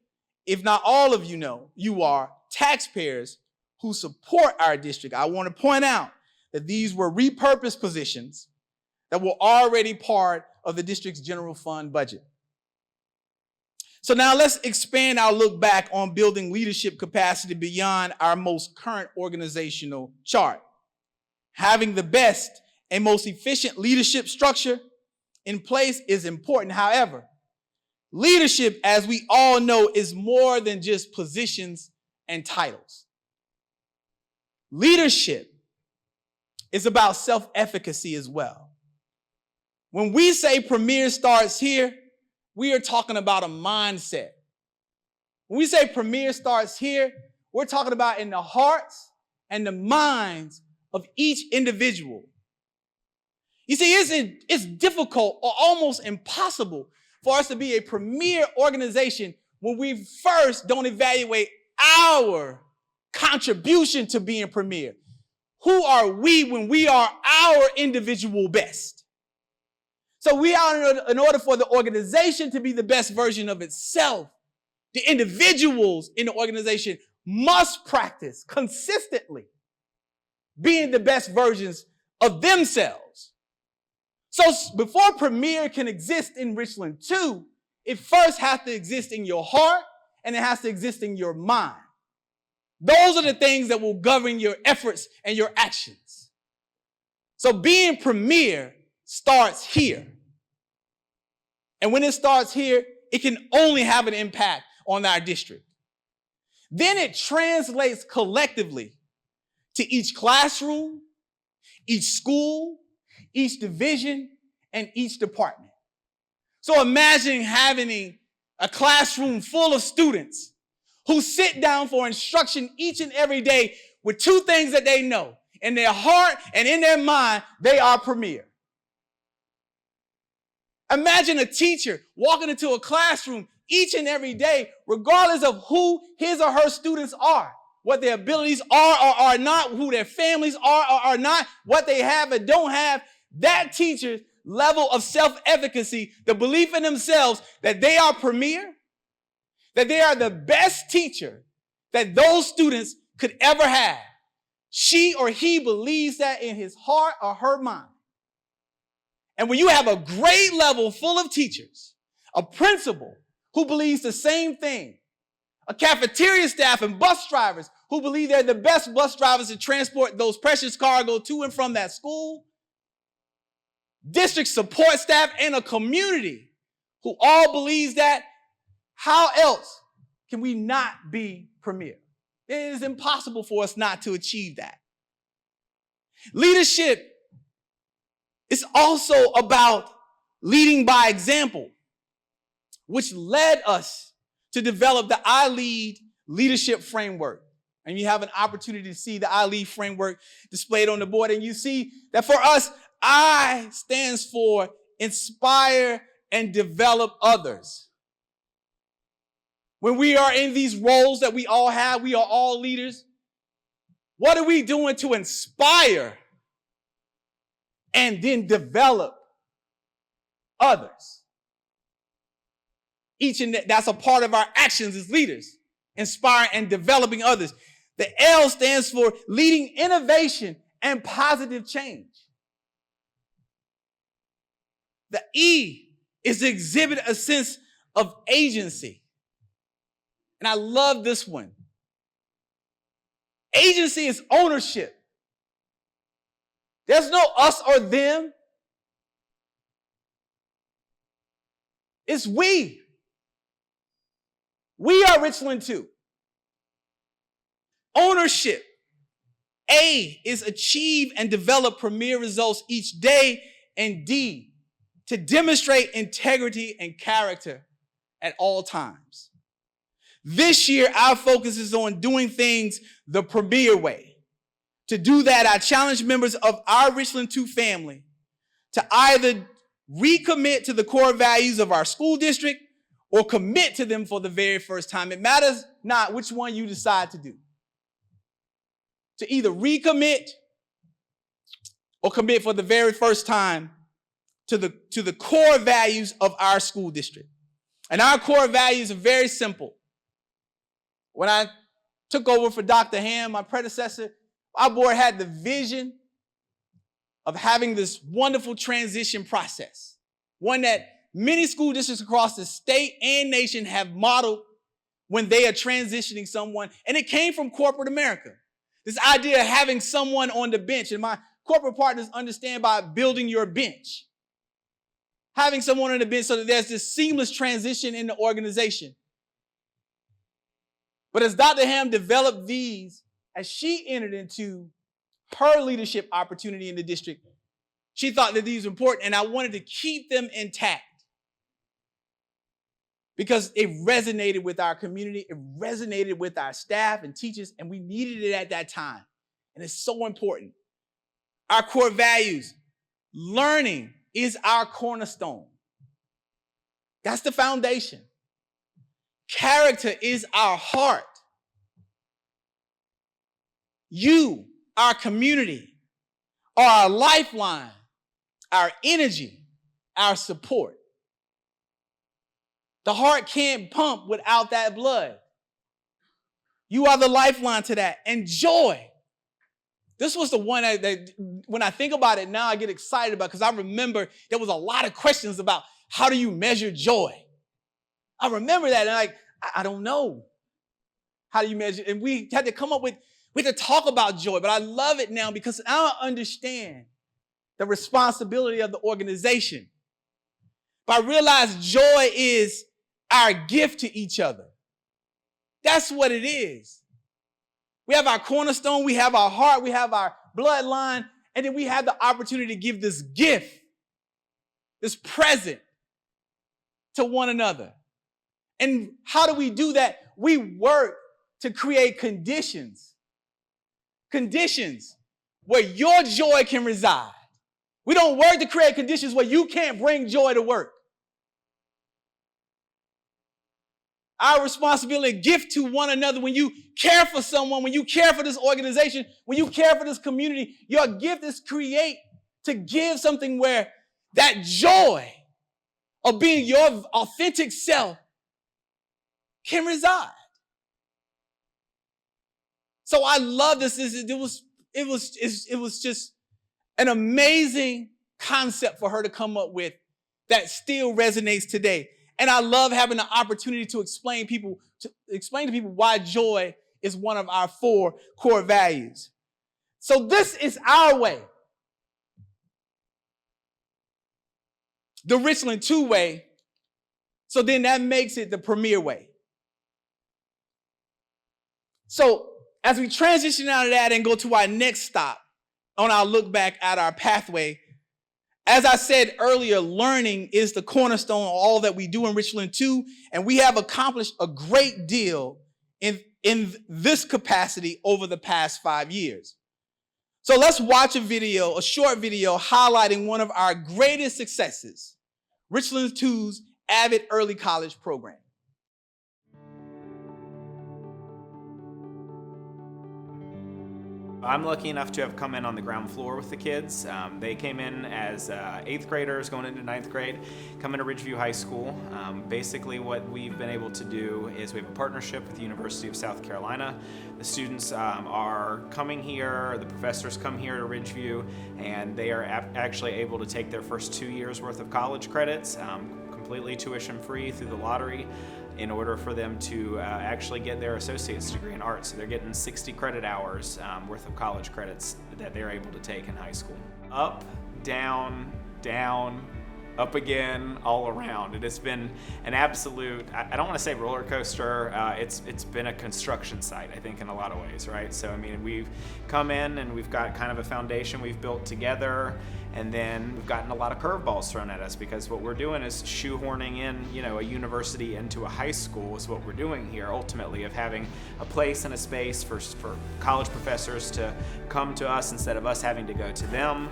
if not all of you know, you are taxpayers who support our district. I want to point out that these were repurposed positions that were already part of the district's general fund budget. So now let's expand our look back on building leadership capacity beyond our most current organizational chart. Having the best and most efficient leadership structure in place is important. However, leadership, as we all know, is more than just positions and titles. Leadership is about self-efficacy as well. When we say Premier starts here, we are talking about a mindset. When we say Premier starts here, we're talking about in the hearts and the minds of each individual. You see, it's difficult or almost impossible for us to be a premier organization when we first don't evaluate our contribution to being premier. Who are we when we are our individual best? So we are, in order for the organization to be the best version of itself, the individuals in the organization must practice consistently being the best versions of themselves. So before Premier can exist in Richland 2, it first has to exist in your heart and it has to exist in your mind. Those are the things that will govern your efforts and your actions. So being Premier starts here. And when it starts here, it can only have an impact on our district. Then it translates collectively to each classroom, each school, each division, and each department. So imagine having a classroom full of students who sit down for instruction each and every day with two things that they know. In their heart and in their mind, they are Premier. Imagine a teacher walking into a classroom each and every day, regardless of who his or her students are, what their abilities are or are not, who their families are or are not, what they have and don't have. That teacher's level of self-efficacy, the belief in themselves that they are Premier, that they are the best teacher that those students could ever have. She or he believes that in his heart or her mind. And when you have a grade level full of teachers, a principal who believes the same thing, a cafeteria staff and bus drivers who believe they're the best bus drivers to transport those precious cargo to and from that school, district support staff, and a community who all believes that. How else can we not be premier? It is impossible for us not to achieve that. Leadership is also about leading by example, which led us to develop the I Lead leadership framework. And you have an opportunity to see the I Lead framework displayed on the board. And you see that for us, I stands for inspire and develop others. When we are in these roles that we all have, we are all leaders. What are we doing to inspire and then develop others? That's a part of our actions as leaders, inspiring and developing others. The L stands for leading innovation and positive change. The E is to exhibit a sense of agency. And I love this one. Agency is ownership. There's no us or them. It's we. We are Richland too. Ownership. A is achieve and develop premier results each day. And D, to demonstrate integrity and character at all times. This year, our focus is on doing things the premier way. To do that, I challenge members of our Richland 2 family to either recommit to the core values of our school district or commit to them for the very first time. It matters not which one you decide to do. To either recommit or commit for the very first time to the core values of our school district. And our core values are very simple. When I took over for Dr. Ham, my predecessor, our board had the vision of having this wonderful transition process, one that many school districts across the state and nation have modeled when they are transitioning someone, and it came from corporate America. This idea of having someone on the bench, and my corporate partners understand by building your bench. Having someone on the bench so that there's this seamless transition in the organization. But as Dr. Ham developed these, as she entered into her leadership opportunity in the district, she thought that these were important, and I wanted to keep them intact because it resonated with our community, it resonated with our staff and teachers, and we needed it at that time. And it's so important. Our core values, learning is our cornerstone. That's the foundation. Character is our heart. You, our community, are our lifeline, our energy, our support. The heart can't pump without that blood. You are the lifeline to that. And joy. This was the one that when I think about it now, I get excited about, because I remember there was a lot of questions about how do you measure joy? I remember that, and I don't know. How do you measure? And we had to come up with, we had to talk about joy, but I love it now because I understand the responsibility of the organization. But I realize joy is our gift to each other. That's what it is. We have our cornerstone, we have our heart, we have our bloodline, and then we have the opportunity to give this gift, this present to one another. And how do we do that? We work to create conditions where your joy can reside. We don't work to create conditions where you can't bring joy to work. Our responsibility, gift to one another, when you care for someone, when you care for this organization, when you care for this community, your gift is to give something where that joy of being your authentic self can reside. So I love this. It was just an amazing concept for her to come up with that still resonates today. And I love having the opportunity to explain to people why joy is one of our 4 core values. So this is our way. The Richland 2 way. So then that makes it the premier way. So as we transition out of that and go to our next stop on our look back at our pathway, as I said earlier, learning is the cornerstone of all that we do in Richland 2, and we have accomplished a great deal in this capacity over the past 5 years. So let's watch a short video highlighting one of our greatest successes, Richland 2's Avid Early College program. I'm lucky enough to have come in on the ground floor with the kids. They came in as 8th graders going into 9th grade, coming to Ridgeview High School. Basically what we've been able to do is we have a partnership with the University of South Carolina. The students are coming here, the professors come here to Ridgeview, and they are actually able to take their first 2 years worth of college credits, completely tuition free through the lottery, in order for them to actually get their associate's degree in art. So they're getting 60 credit hours worth of college credits that they're able to take in high school. Up, down, down, up again, all around. It has been an absolute, I don't want to say roller coaster, it's been a construction site, I think, in a lot of ways, right? So, I mean, we've come in and we've got kind of a foundation we've built together, and then we've gotten a lot of curveballs thrown at us because what we're doing is shoehorning in, a university into a high school is what we're doing here, ultimately, of having a place and a space for college professors to come to us instead of us having to go to them.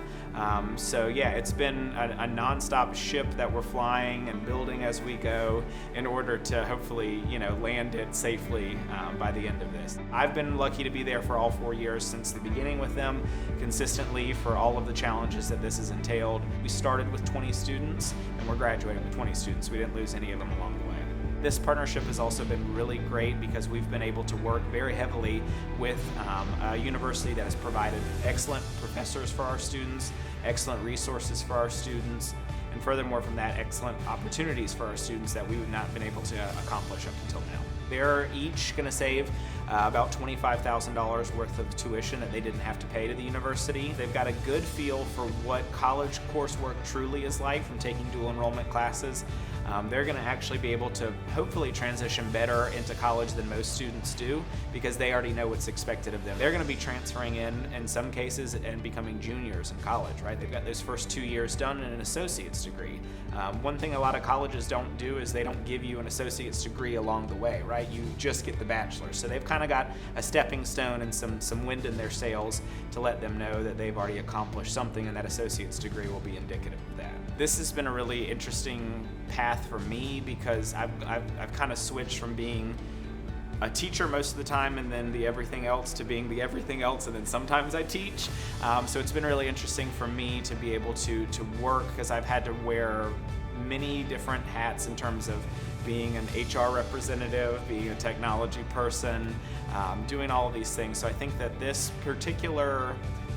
So yeah, it's been a nonstop ship that we're flying and building as we go in order to hopefully, land it safely by the end of this. I've been lucky to be there for all 4 years since the beginning with them, consistently for all of the challenges that this has entailed. We started with 20 students and we're graduating with 20 students. We didn't lose any of them along the way. This partnership has also been really great because we've been able to work very heavily with a university that has provided excellent professors for our students, excellent resources for our students, and furthermore from that, excellent opportunities for our students that we would not have been able to accomplish up until now. They're each going to save about $25,000 worth of tuition that they didn't have to pay to the university. They've got a good feel for what college coursework truly is like from taking dual enrollment classes. They're going to actually be able to hopefully transition better into college than most students do because they already know what's expected of them. They're going to be transferring in some cases and becoming juniors in college, right? They've got those first 2 years done in an associate's degree. One thing a lot of colleges don't do is they don't give you an associate's degree along the way, right? You just get the bachelor's. So they've kind of got a stepping stone and some wind in their sails to let them know that they've already accomplished something, and that associate's degree will be indicative of that. This has been a really interesting path for me because I've kind of switched from being a teacher most of the time and then the everything else to being the everything else, and then sometimes I teach. So it's been really interesting for me to be able to work because I've had to wear many different hats in terms of being an HR representative, being a technology person, doing all of these things. So I think that this particular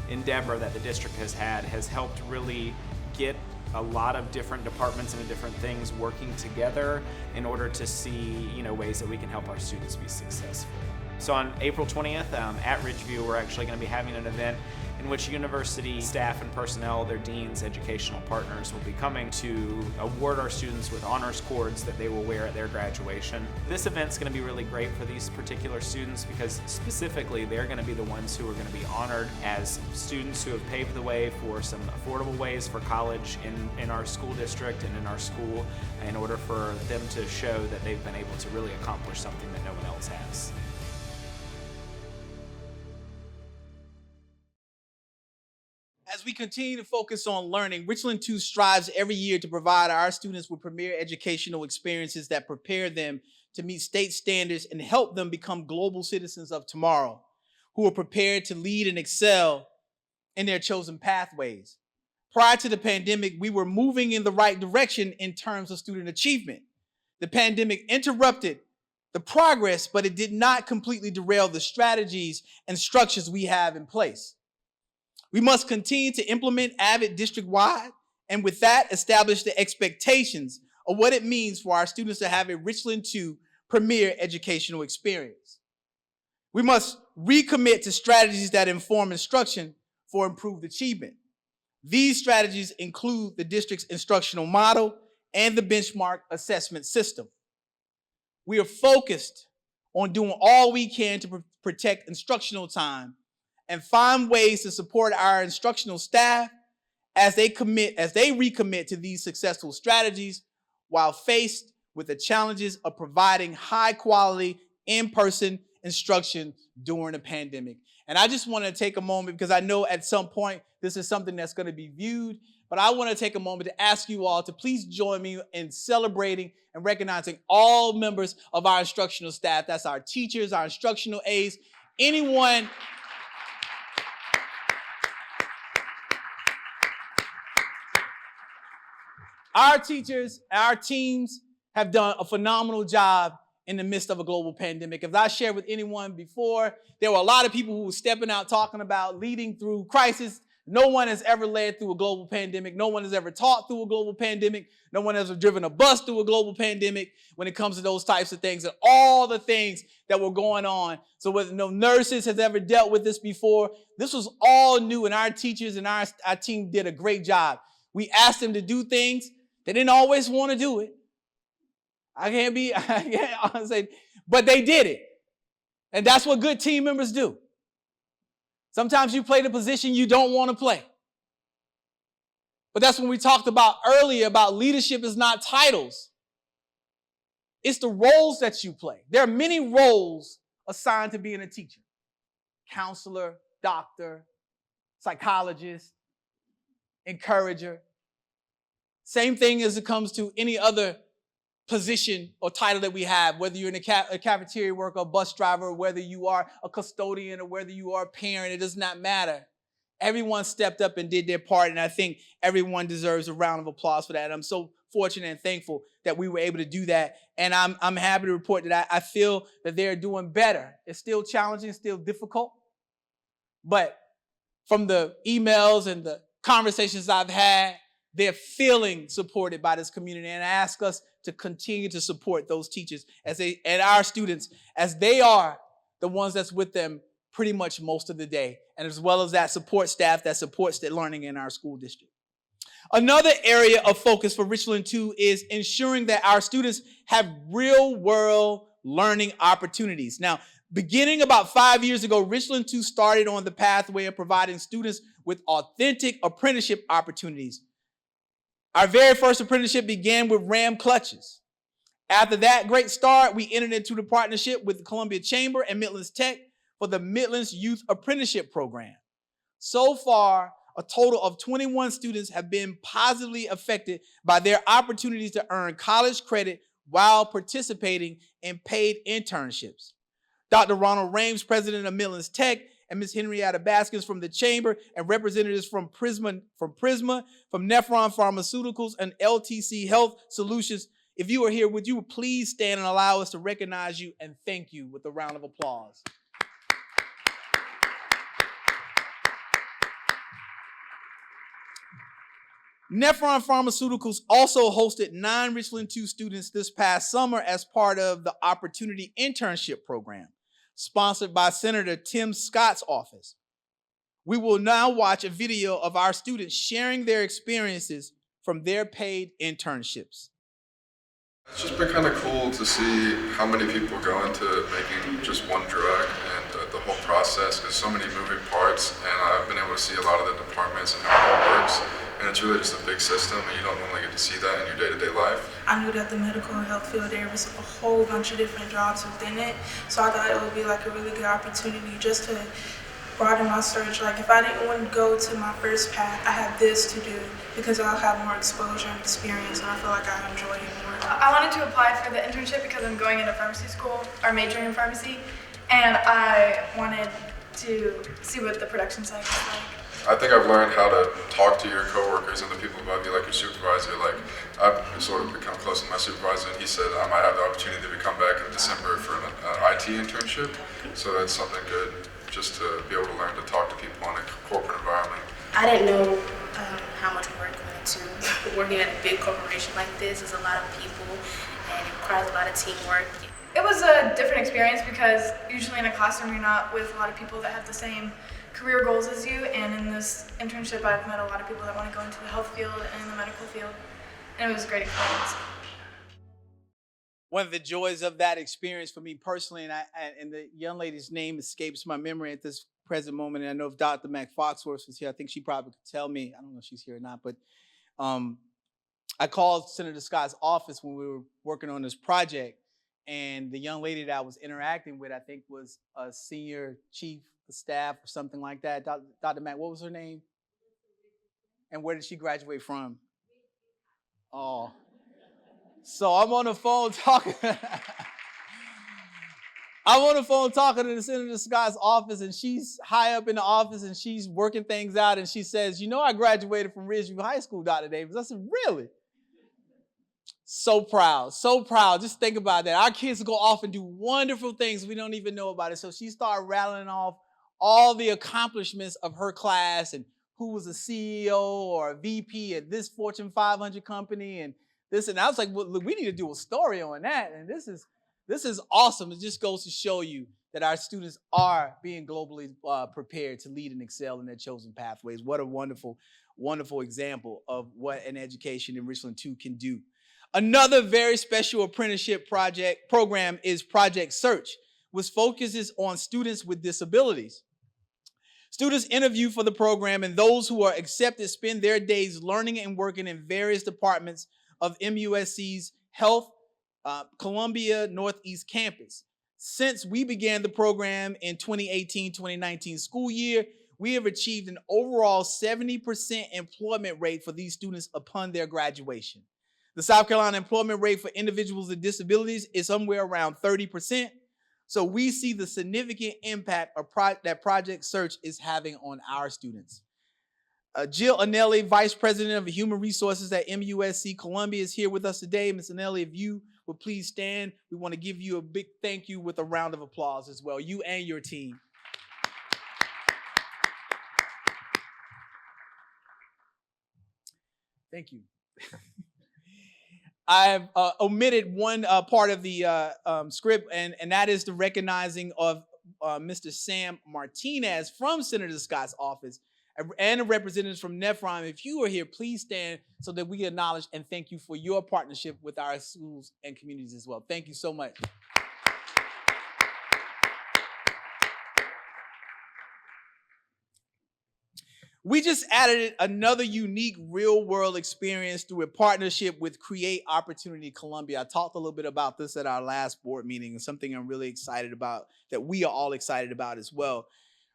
endeavor that the district has had has helped really get a lot of different departments and different things working together in order to see, ways that we can help our students be successful. So on April 20th at Ridgeview, we're actually going to be having an event in which university staff and personnel, their deans, educational partners will be coming to award our students with honors cords that they will wear at their graduation. This event's going to be really great for these particular students because specifically they're going to be the ones who are going to be honored as students who have paved the way for some affordable ways for college in our school district and in our school in order for them to show that they've been able to really accomplish something that no one else has. As we continue to focus on learning, Richland 2 strives every year to provide our students with premier educational experiences that prepare them to meet state standards and help them become global citizens of tomorrow, who are prepared to lead and excel in their chosen pathways. Prior to the pandemic, we were moving in the right direction in terms of student achievement. The pandemic interrupted the progress, but it did not completely derail the strategies and structures we have in place. We must continue to implement AVID district-wide, and with that, establish the expectations of what it means for our students to have a Richland 2 premier educational experience. We must recommit to strategies that inform instruction for improved achievement. These strategies include the district's instructional model and the benchmark assessment system. We are focused on doing all we can to protect instructional time and find ways to support our instructional staff as they recommit to these successful strategies while faced with the challenges of providing high quality in-person instruction during the pandemic. And I just want to take a moment, because I know at some point this is something that's going to be viewed, but I want to take a moment to ask you all to please join me in celebrating and recognizing all members of our instructional staff. That's our teachers, our instructional aides, anyone. Our teachers, our teams have done a phenomenal job in the midst of a global pandemic. As I shared with anyone before, there were a lot of people who were stepping out talking about leading through crisis. No one has ever led through a global pandemic. No one has ever taught through a global pandemic. No one has ever driven a bus through a global pandemic when it comes to those types of things and all the things that were going on. So whether no nurses has ever dealt with this before, this was all new, and our teachers and our team did a great job. We asked them to do things. They didn't always want to do it. I can't say, but they did it. And that's what good team members do. Sometimes you play the position you don't want to play. But that's when we talked about earlier about leadership is not titles. It's the roles that you play. There are many roles assigned to being a teacher. Counselor, doctor, psychologist, encourager. Same thing as it comes to any other position or title that we have, whether you're in a cafeteria worker, a bus driver, whether you are a custodian, or whether you are a parent, it does not matter. Everyone stepped up and did their part, and I think everyone deserves a round of applause for that. I'm so fortunate and thankful that we were able to do that, and I'm happy to report that I feel that they're doing better. It's still challenging, still difficult, but from the emails and the conversations I've had, they're feeling supported by this community, and I ask us to continue to support those teachers and our students, as they are the ones that's with them pretty much most of the day, and as well as that support staff that supports the learning in our school district. Another area of focus for Richland 2 is ensuring that our students have real-world learning opportunities. Now, beginning about 5 years ago, Richland 2 started on the pathway of providing students with authentic apprenticeship opportunities. Our very first apprenticeship began with Ram Clutches. After that great start, we entered into the partnership with the Columbia Chamber and Midlands Tech for the Midlands Youth Apprenticeship Program. So far, a total of 21 students have been positively affected by their opportunities to earn college credit while participating in paid internships. Dr. Ronald Rames, president of Midlands Tech, and Ms. Henrietta Baskins from the Chamber, and representatives from Prisma, from Nephron Pharmaceuticals, and LTC Health Solutions. If you are here, would you please stand and allow us to recognize you and thank you with a round of applause. Nephron Pharmaceuticals also hosted 9 Richland 2 students this past summer as part of the Opportunity Internship Program, sponsored by Senator Tim Scott's office. We will now watch a video of our students sharing their experiences from their paid internships. It's just been kind of cool to see how many people go into making just one drug and the whole process. There's so many moving parts, and I've been able to see a lot of the departments and how it all works. And it's really just a big system, and you don't normally get to see that in your day-to-day life. I knew that the medical and health field, there was a whole bunch of different jobs within it. So I thought it would be like a really good opportunity just to broaden my search. Like if I didn't want to go to my first path, I had this to do because I'll have more exposure and experience, and I feel like I enjoy it more. I wanted to apply for the internship because I'm going into pharmacy school, or majoring in pharmacy, and I wanted to see what the production side was like. I think I've learned how to talk to your coworkers and the people above you, like your supervisor. Like I've sort of become close to my supervisor, and he said I might have the opportunity to come back in December for an IT internship. So that's something good, just to be able to learn to talk to people in a corporate environment. I didn't know how much work went to. Working at a big corporation like this is a lot of people and it requires a lot of teamwork. It was a different experience because usually in a classroom you're not with a lot of people that have the same career goals as you, and in this internship I've met a lot of people that want to go into the health field and the medical field, and it was a great experience. One of the joys of that experience for me personally, and the young lady's name escapes my memory at this present moment, and I know if Dr. McFoxworth was here, I think she probably could tell me. I don't know if she's here or not, but I called Senator Scott's office when we were working on this project, and the young lady that I was interacting with, I think, was a senior chief of staff or something like that. Dr. Mac, what was her name? And where did she graduate from? Oh. So I'm on the phone talking. I'm on the phone talking to the Senator Scott's office, and she's high up in the office, and she's working things out, and she says, "You know, I graduated from Ridgeview High School, Dr. Davis." I said, "Really?" So proud, so proud. Just think about that. Our kids go off and do wonderful things. We don't even know about it. So she started rattling off all the accomplishments of her class and who was a CEO or a VP at this Fortune 500 company and this. And I was like, well, look, we need to do a story on that. And this is awesome. It just goes to show you that our students are being globally prepared to lead and excel in their chosen pathways. What a wonderful, wonderful example of what an education in Richland 2 can do. Another very special apprenticeship program is Project Search, which focuses on students with disabilities. Students interview for the program, and those who are accepted spend their days learning and working in various departments of MUSC's Health Columbia Northeast Campus. Since we began the program in 2018-2019 school year, we have achieved an overall 70% employment rate for these students upon their graduation. The South Carolina employment rate for individuals with disabilities is somewhere around 30%. So we see the significant impact that Project Search is having on our students. Jill Anelli, Vice President of Human Resources at MUSC Columbia, is here with us today. Ms. Anelli, if you would please stand, we want to give you a big thank you with a round of applause as well, you and your team. Thank you. I've omitted one part of the script, and that is the recognizing of Mr. Sam Martinez from Senator Scott's office and the representatives from Nephron. If you are here, please stand so that we acknowledge and thank you for your partnership with our schools and communities as well. Thank you so much. We just added another unique real-world experience through a partnership with Create Opportunity Columbia. I talked a little bit about this at our last board meeting, and something I'm really excited about, that we are all excited about as well.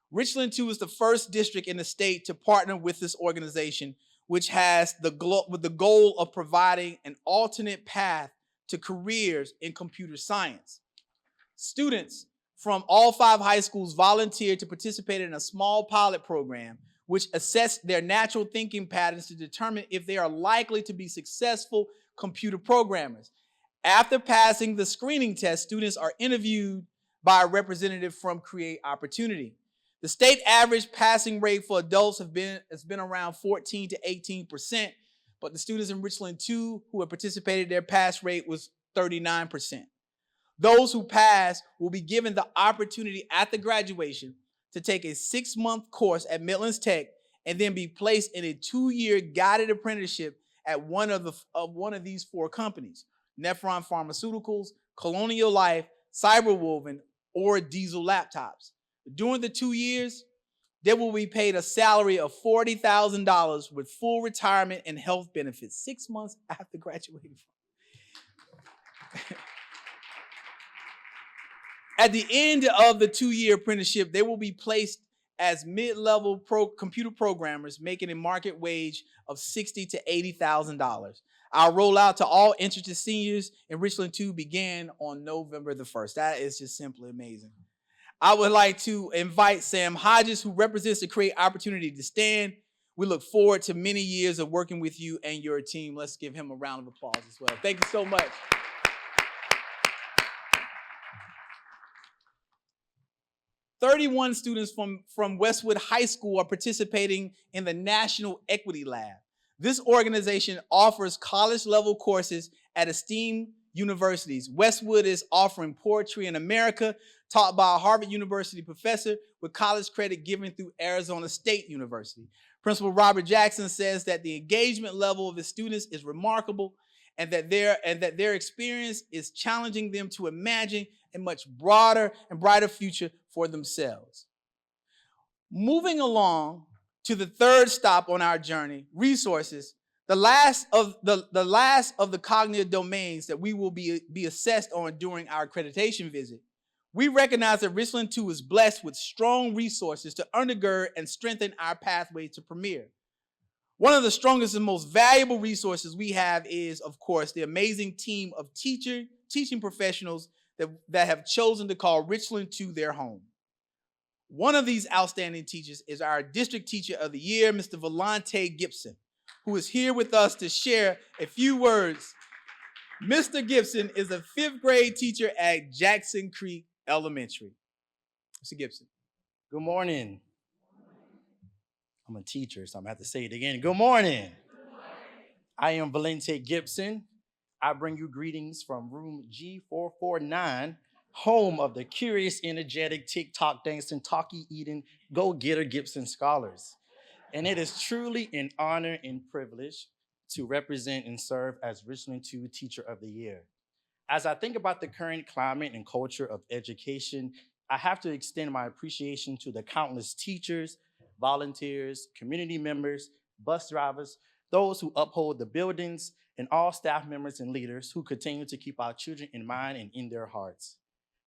Richland 2 is the first district in the state to partner with this organization, which has the goal of providing an alternate path to careers in computer science. Students from all 5 high schools volunteered to participate in a small pilot program which assess their natural thinking patterns to determine if they are likely to be successful computer programmers. After passing the screening test, students are interviewed by a representative from Create Opportunity. The state average passing rate for adults has been around 14 to 18%, but the students in Richland 2 who have participated, their pass rate was 39%. Those who pass will be given the opportunity at the graduation to take a 6-month course at Midlands Tech and then be placed in a 2-year guided apprenticeship at one of these 4 companies: Nephron Pharmaceuticals, Colonial Life, Cyberwoven, or Diesel Laptops. During the 2 years, they will be paid a salary of $40,000 with full retirement and health benefits 6 months after graduating. At the end of the 2-year apprenticeship, they will be placed as mid-level computer programmers, making a market wage of $60,000 to $80,000. Our rollout to all interested seniors in Richland 2 began on November the 1st. That is just simply amazing. I would like to invite Sam Hodges, who represents the Create Opportunity, to stand. We look forward to many years of working with you and your team. Let's give him a round of applause as well. Thank you so much. 31 students from Westwood High School are participating in the National Equity Lab. This organization offers college-level courses at esteemed universities. Westwood is offering Poetry in America, taught by a Harvard University professor with college credit given through Arizona State University. Principal Robert Jackson says that the engagement level of his students is remarkable and that their experience is challenging them to imagine a much broader and brighter future for themselves. Moving along to the third stop on our journey, resources, the last of the cognitive domains that we will be assessed on during our accreditation visit. We recognize that Richland 2 is blessed with strong resources to undergird and strengthen our pathway to Premier. One of the strongest and most valuable resources we have is, of course, the amazing team of teaching professionals that have chosen to call Richland 2 their home. One of these outstanding teachers is our District Teacher of the Year, Mr. Volante Gibson, who is here with us to share a few words. Mr. Gibson is a 5th grade teacher at Jackson Creek Elementary. Mr. Gibson. Good morning. I'm a teacher, so I'm going to have to say it again. Good morning. Good morning. I am Volante Gibson. I bring you greetings from room G449, home of the curious, energetic, TikTok dancing, talkie eating, go-getter Gibson scholars. And it is truly an honor and privilege to represent and serve as Richland 2 Teacher of the Year. As I think about the current climate and culture of education, I have to extend my appreciation to the countless teachers, volunteers, community members, bus drivers, those who uphold the buildings, and all staff members and leaders who continue to keep our children in mind and in their hearts.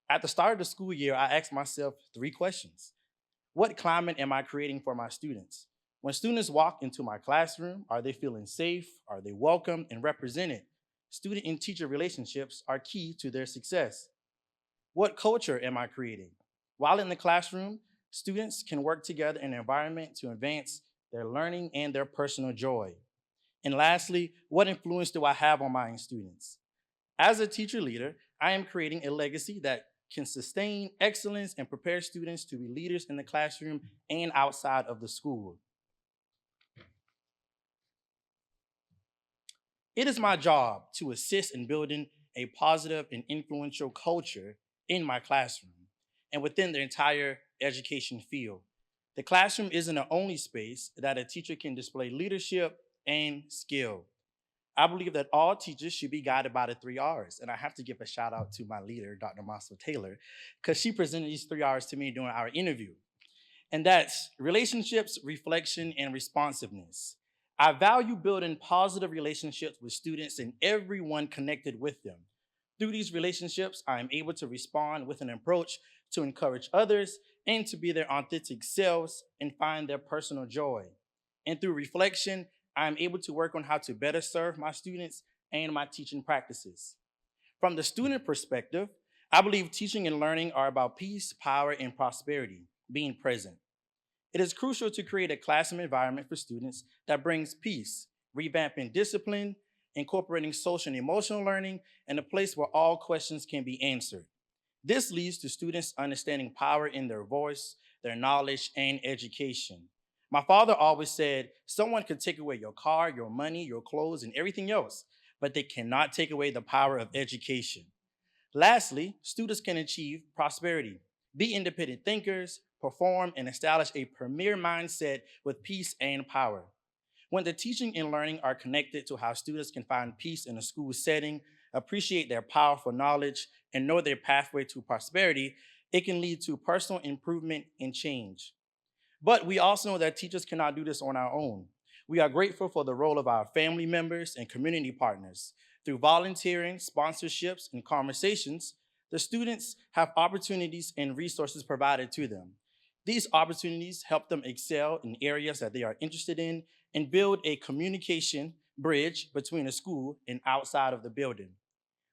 At the start of the school year, I asked myself 3 questions. What climate am I creating for my students? When students walk into my classroom, are they feeling safe? Are they welcomed and represented? Student and teacher relationships are key to their success. What culture am I creating? While in the classroom, students can work together in an environment to advance their learning and their personal joy. And lastly, what influence do I have on my students? As a teacher leader, I am creating a legacy that can sustain excellence and prepare students to be leaders in the classroom and outside of the school. It is my job to assist in building a positive and influential culture in my classroom and within the entire education field. The classroom isn't the only space that a teacher can display leadership and skill. I believe that all teachers should be guided by the 3 R's. And I have to give a shout out to my leader, Dr. Maso Taylor, because she presented these 3 R's to me during our interview. And that's relationships, reflection, and responsiveness. I value building positive relationships with students and everyone connected with them. Through these relationships, I am able to respond with an approach to encourage others and to be their authentic selves and find their personal joy. And through reflection, I am able to work on how to better serve my students and my teaching practices. From the student perspective, I believe teaching and learning are about peace, power, and prosperity, being present. It is crucial to create a classroom environment for students that brings peace, revamping discipline, incorporating social and emotional learning, and a place where all questions can be answered. This leads to students understanding power in their voice, their knowledge, and education. My father always said, someone could take away your car, your money, your clothes, and everything else, but they cannot take away the power of education. Lastly, students can achieve prosperity, be independent thinkers, perform, and establish a premier mindset with peace and power. When the teaching and learning are connected to how students can find peace in a school setting, appreciate their powerful knowledge, and know their pathway to prosperity, it can lead to personal improvement and change. But we also know that teachers cannot do this on our own. We are grateful for the role of our family members and community partners. Through volunteering, sponsorships, and conversations, the students have opportunities and resources provided to them. These opportunities help them excel in areas that they are interested in and build a communication bridge between the school and outside of the building.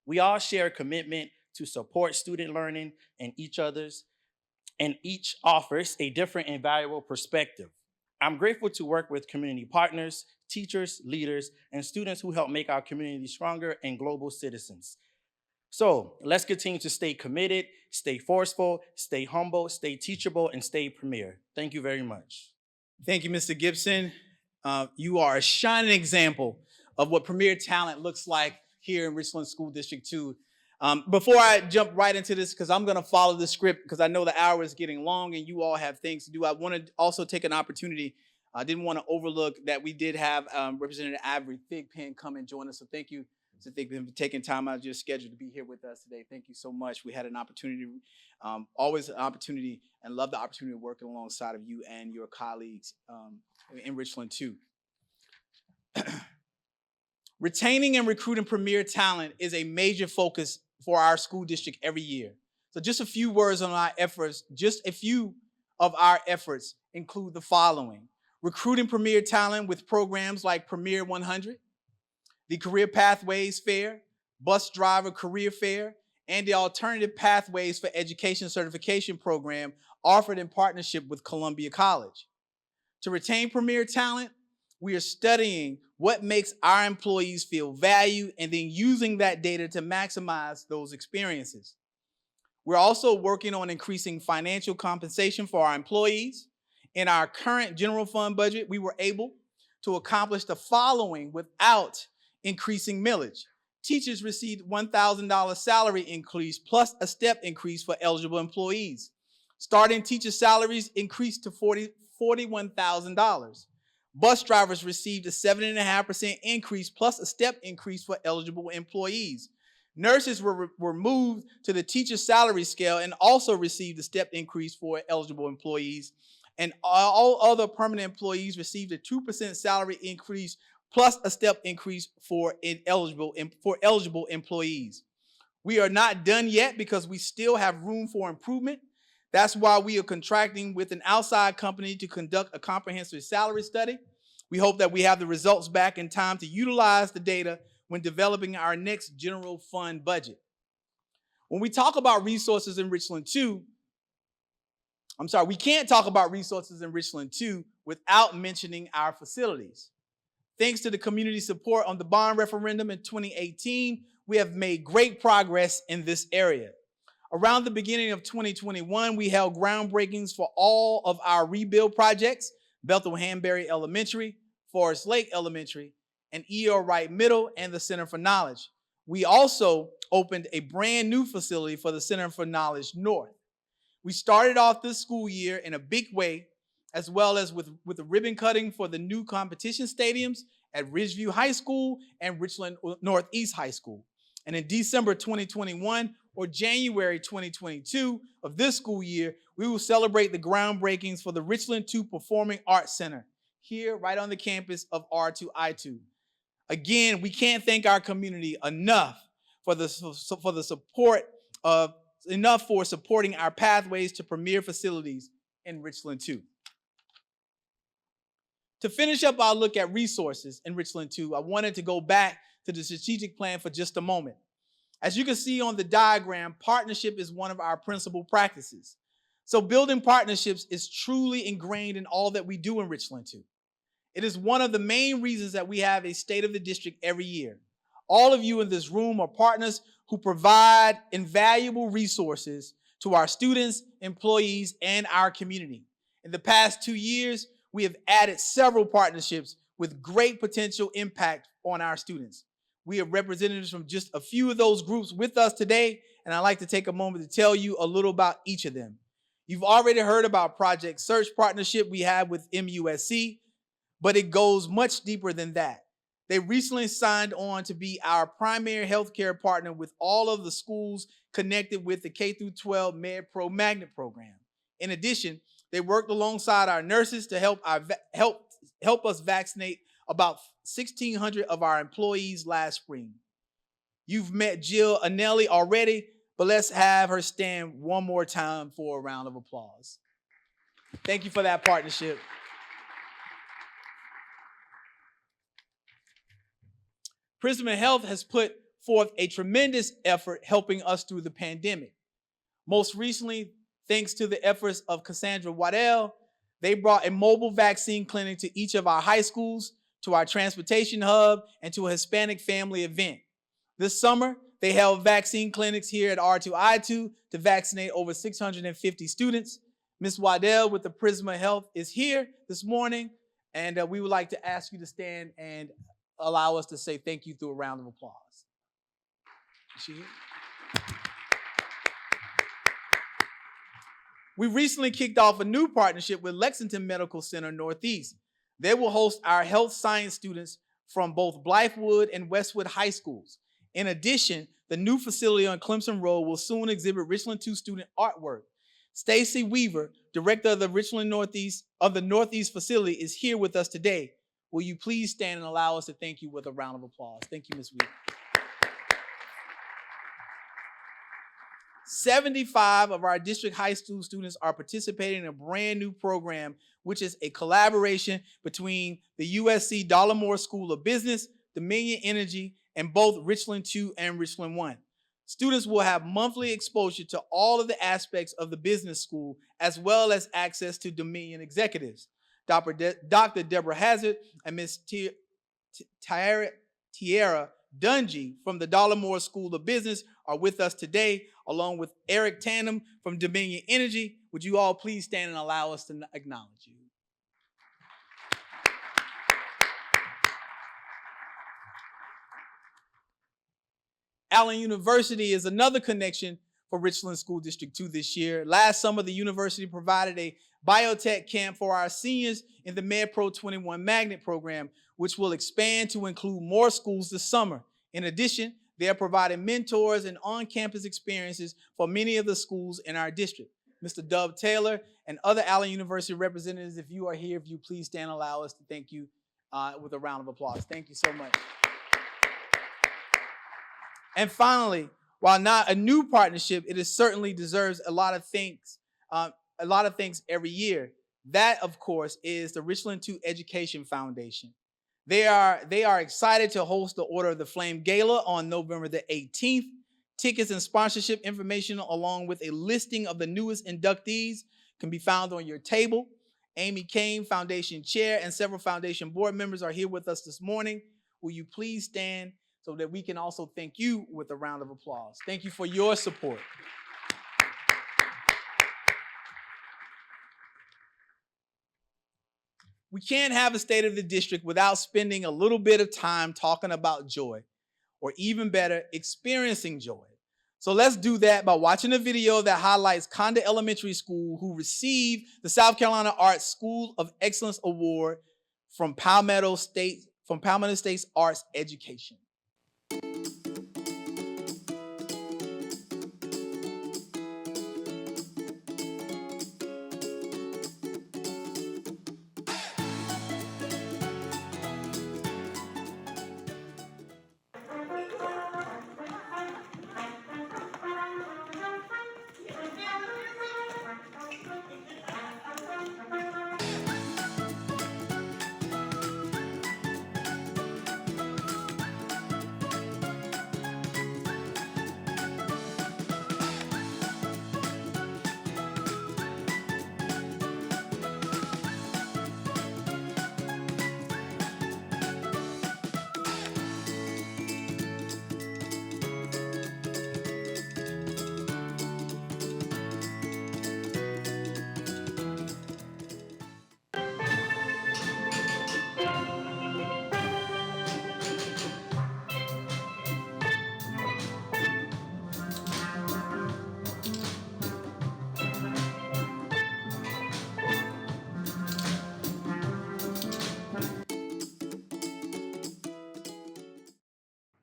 We all share a commitment to support student learning and each other's, and each offers a different and valuable perspective. I'm grateful to work with community partners, teachers, leaders, and students who help make our community stronger and global citizens. So let's continue to stay committed, stay forceful, stay humble, stay teachable, and stay premier. Thank you very much. Thank you, Mr. Gibson. You are a shining example of what Premier Talent looks like here in Richland School District 2. Before I jump right into this, because I'm going to follow the script, because I know the hour is getting long and you all have things to do, I want to also take an opportunity. I didn't want to overlook that we did have Representative Avery Thigpen come and join us. So thank you to Thigpen for taking time out of your schedule to be here with us today. Thank you so much. We had an opportunity, always an opportunity, and love the opportunity of working alongside of you and your colleagues in Richland too. Retaining and recruiting premier talent is a major focus for our school district every year. So just a few words on our efforts, just a few of our efforts include the following: recruiting premier talent with programs like Premier 100, the Career Pathways Fair, Bus Driver Career Fair, and the Alternative Pathways for Education Certification program offered in partnership with Columbia College. To retain premier talent, we are studying what makes our employees feel valued and then using that data to maximize those experiences. We're also working on increasing financial compensation for our employees. In our current general fund budget, we were able to accomplish the following without increasing millage. Teachers received $1,000 salary increase plus a step increase for eligible employees. Starting teacher salaries increased to $41,000. Bus drivers received a 7.5% increase plus a step increase for eligible employees. Nurses were moved to the teacher salary scale and also received a step increase for eligible employees. And all other permanent employees received a 2% salary increase plus a step increase for eligible employees. We are not done yet because we still have room for improvement. That's why we are contracting with an outside company to conduct a comprehensive salary study. We hope that we have the results back in time to utilize the data when developing our next general fund budget. When we talk about resources in Richland 2, we can't talk about resources in Richland 2 without mentioning our facilities. Thanks to the community support on the bond referendum in 2018, we have made great progress in this area. Around the beginning of 2021, we held groundbreakings for all of our rebuild projects: Bethel-Hanbury Elementary, Forest Lake Elementary, and E.R. Wright Middle, and the Center for Knowledge. We also opened a brand new facility for the Center for Knowledge North. We started off this school year in a big way, as well as with the ribbon cutting for the new competition stadiums at Ridgeview High School and Richland Northeast High School. And in December 2021 or January 2022 of this school year, we will celebrate the groundbreakings for the Richland 2 Performing Arts Center here right on the campus of R2I2. Again, we can't thank our community enough for supporting our pathways to premier facilities in Richland 2. To finish up our look at resources in Richland 2, I wanted to go back to the strategic plan for just a moment. As you can see on the diagram, partnership is one of our principal practices. So building partnerships is truly ingrained in all that we do in Richland 2. It is one of the main reasons that we have a State of the District every year. All of you in this room are partners who provide invaluable resources to our students, employees, and our community. In the past 2 years, we have added several partnerships with great potential impact on our students. We have representatives from just a few of those groups with us today, and I'd like to take a moment to tell you a little about each of them. You've already heard about Project Search partnership we have with MUSC, but it goes much deeper than that. They recently signed on to be our primary healthcare partner with all of the schools connected with the K-12 MedPro Magnet program. In addition, they worked alongside our nurses to help us vaccinate about 1,600 of our employees last spring. You've met Jill Anelli already, but let's have her stand one more time for a round of applause. Thank you for that partnership. Prisma Health has put forth a tremendous effort helping us through the pandemic. Most recently, thanks to the efforts of Cassandra Waddell, they brought a mobile vaccine clinic to each of our high schools, to our transportation hub, and to a Hispanic family event. This summer, they held vaccine clinics here at R2I2 to vaccinate over 650 students. Ms. Waddell with the Prisma Health is here this morning, And we would like to ask you to stand and allow us to say thank you through a round of applause. Is she here? We recently kicked off a new partnership with Lexington Medical Center Northeast. They will host our health science students from both Blythewood and Westwood high schools. In addition, the new facility on Clemson Road will soon exhibit Richland 2 student artwork. Stacy Weaver, director of the Northeast facility, is here with us today. Will you please stand and allow us to thank you with a round of applause? Thank you, Ms. Weaver. 75 of our district high school students are participating in a brand new program, which is a collaboration between the USC Dollamore School of Business, Dominion Energy, and both Richland 2 and Richland 1. Students will have monthly exposure to all of the aspects of the business school, as well as access to Dominion executives. Dr. Deborah Hazard and Ms. Tiara Dungy from the Dollamore School of Business are with us today, along with Eric Tandem from Dominion Energy. Would you all please stand and allow us to acknowledge you? Allen University is another connection for Richland School District 2 this year. Last summer, the university provided a biotech camp for our seniors in the MedPro 21 Magnet program, which will expand to include more schools this summer. In addition, they are providing mentors and on-campus experiences for many of the schools in our district. Mr. Dub Taylor and other Allen University representatives, if you are here, if you please stand and allow us to thank you with a round of applause. Thank you so much. And finally, while not a new partnership, it certainly deserves a lot of thanks every year. That, of course, is the Richland 2 Education Foundation. They are excited to host the Order of the Flame Gala on November the 18th. Tickets and sponsorship information, along with a listing of the newest inductees, can be found on your table. Amy Kane, Foundation Chair, and several Foundation board members are here with us this morning. Will you please stand so that we can also thank you with a round of applause? Thank you for your support. We can't have a State of the District without spending a little bit of time talking about joy, or even better, experiencing joy. So let's do that by watching a video that highlights Conda Elementary School, who received the South Carolina Arts School of Excellence Award from Palmetto State's Arts Education.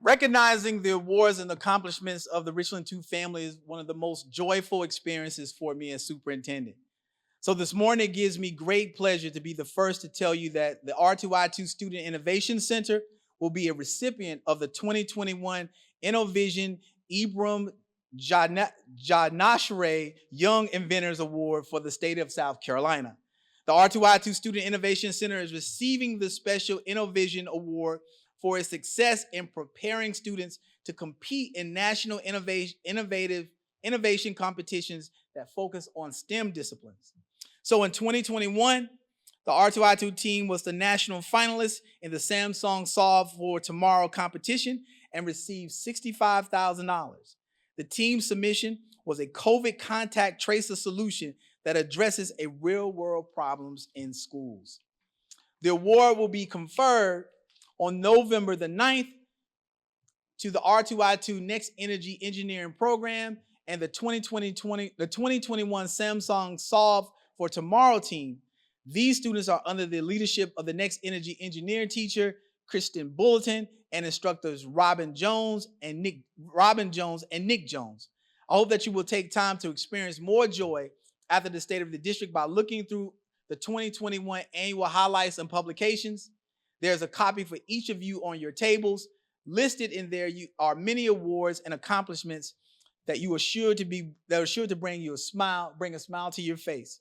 Recognizing the awards and accomplishments of the Richland 2 family is one of the most joyful experiences for me as superintendent. So this morning, it gives me great pleasure to be the first to tell you that the R2I2 Student Innovation Center will be a recipient of the 2021 InnoVision Ibram Janashre Young Inventors Award for the state of South Carolina. The R2I2 Student Innovation Center is receiving the special InnoVision Award for its success in preparing students to compete in national innovation competitions that focus on STEM disciplines. So in 2021, the R2I2 team was the national finalist in the Samsung Solve for Tomorrow competition and received $65,000. The team's submission was a COVID contact tracer solution that addresses a real-world problems in schools. The award will be conferred on November the 9th to the R2I2 Next Energy Engineering Program and the 2021 Samsung Solve for Tomorrow team. These students are under the leadership of the Next Energy Engineering teacher, Kristen Bulletin, and instructors Robin Jones and Nick Jones. I hope that you will take time to experience more joy after the State of the District by looking through the 2021 annual highlights and publications. There's a copy for each of you on your tables. Listed in there are many awards and accomplishments that are sure to bring a smile to your face.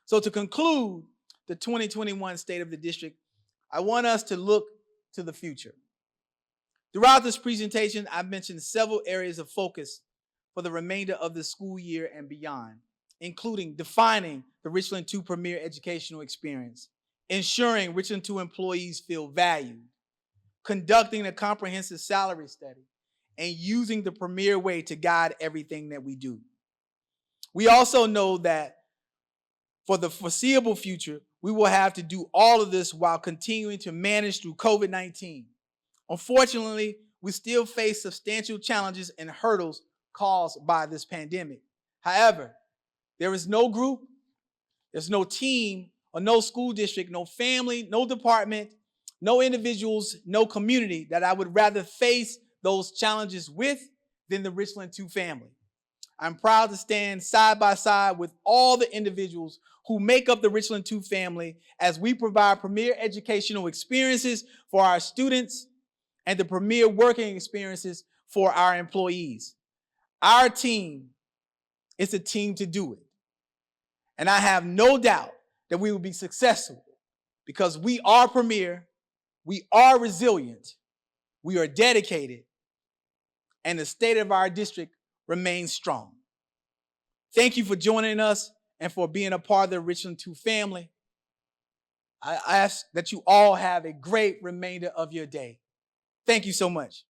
So to conclude the 2021 State of the District, I want us to look to the future. Throughout this presentation, I've mentioned several areas of focus for the remainder of the school year and beyond, including defining the Richland 2 Premier Educational Experience, ensuring Richland 2 employees feel valued, conducting a comprehensive salary study, and using the Premier Way to guide everything that we do. We also know that for the foreseeable future, we will have to do all of this while continuing to manage through COVID-19. Unfortunately, we still face substantial challenges and hurdles caused by this pandemic. However, there is no group, there's no team, or no school district, no family, no department, no individuals, no community that I would rather face those challenges with than the Richland 2 family. I'm proud to stand side by side with all the individuals who make up the Richland 2 family as we provide premier educational experiences for our students and the premier working experiences for our employees. Our team is a team to do it. And I have no doubt that we will be successful because we are premier, we are resilient, we are dedicated, and the state of our district remains strong. Thank you for joining us and for being a part of the Richland 2 family. I ask that you all have a great remainder of your day. Thank you so much.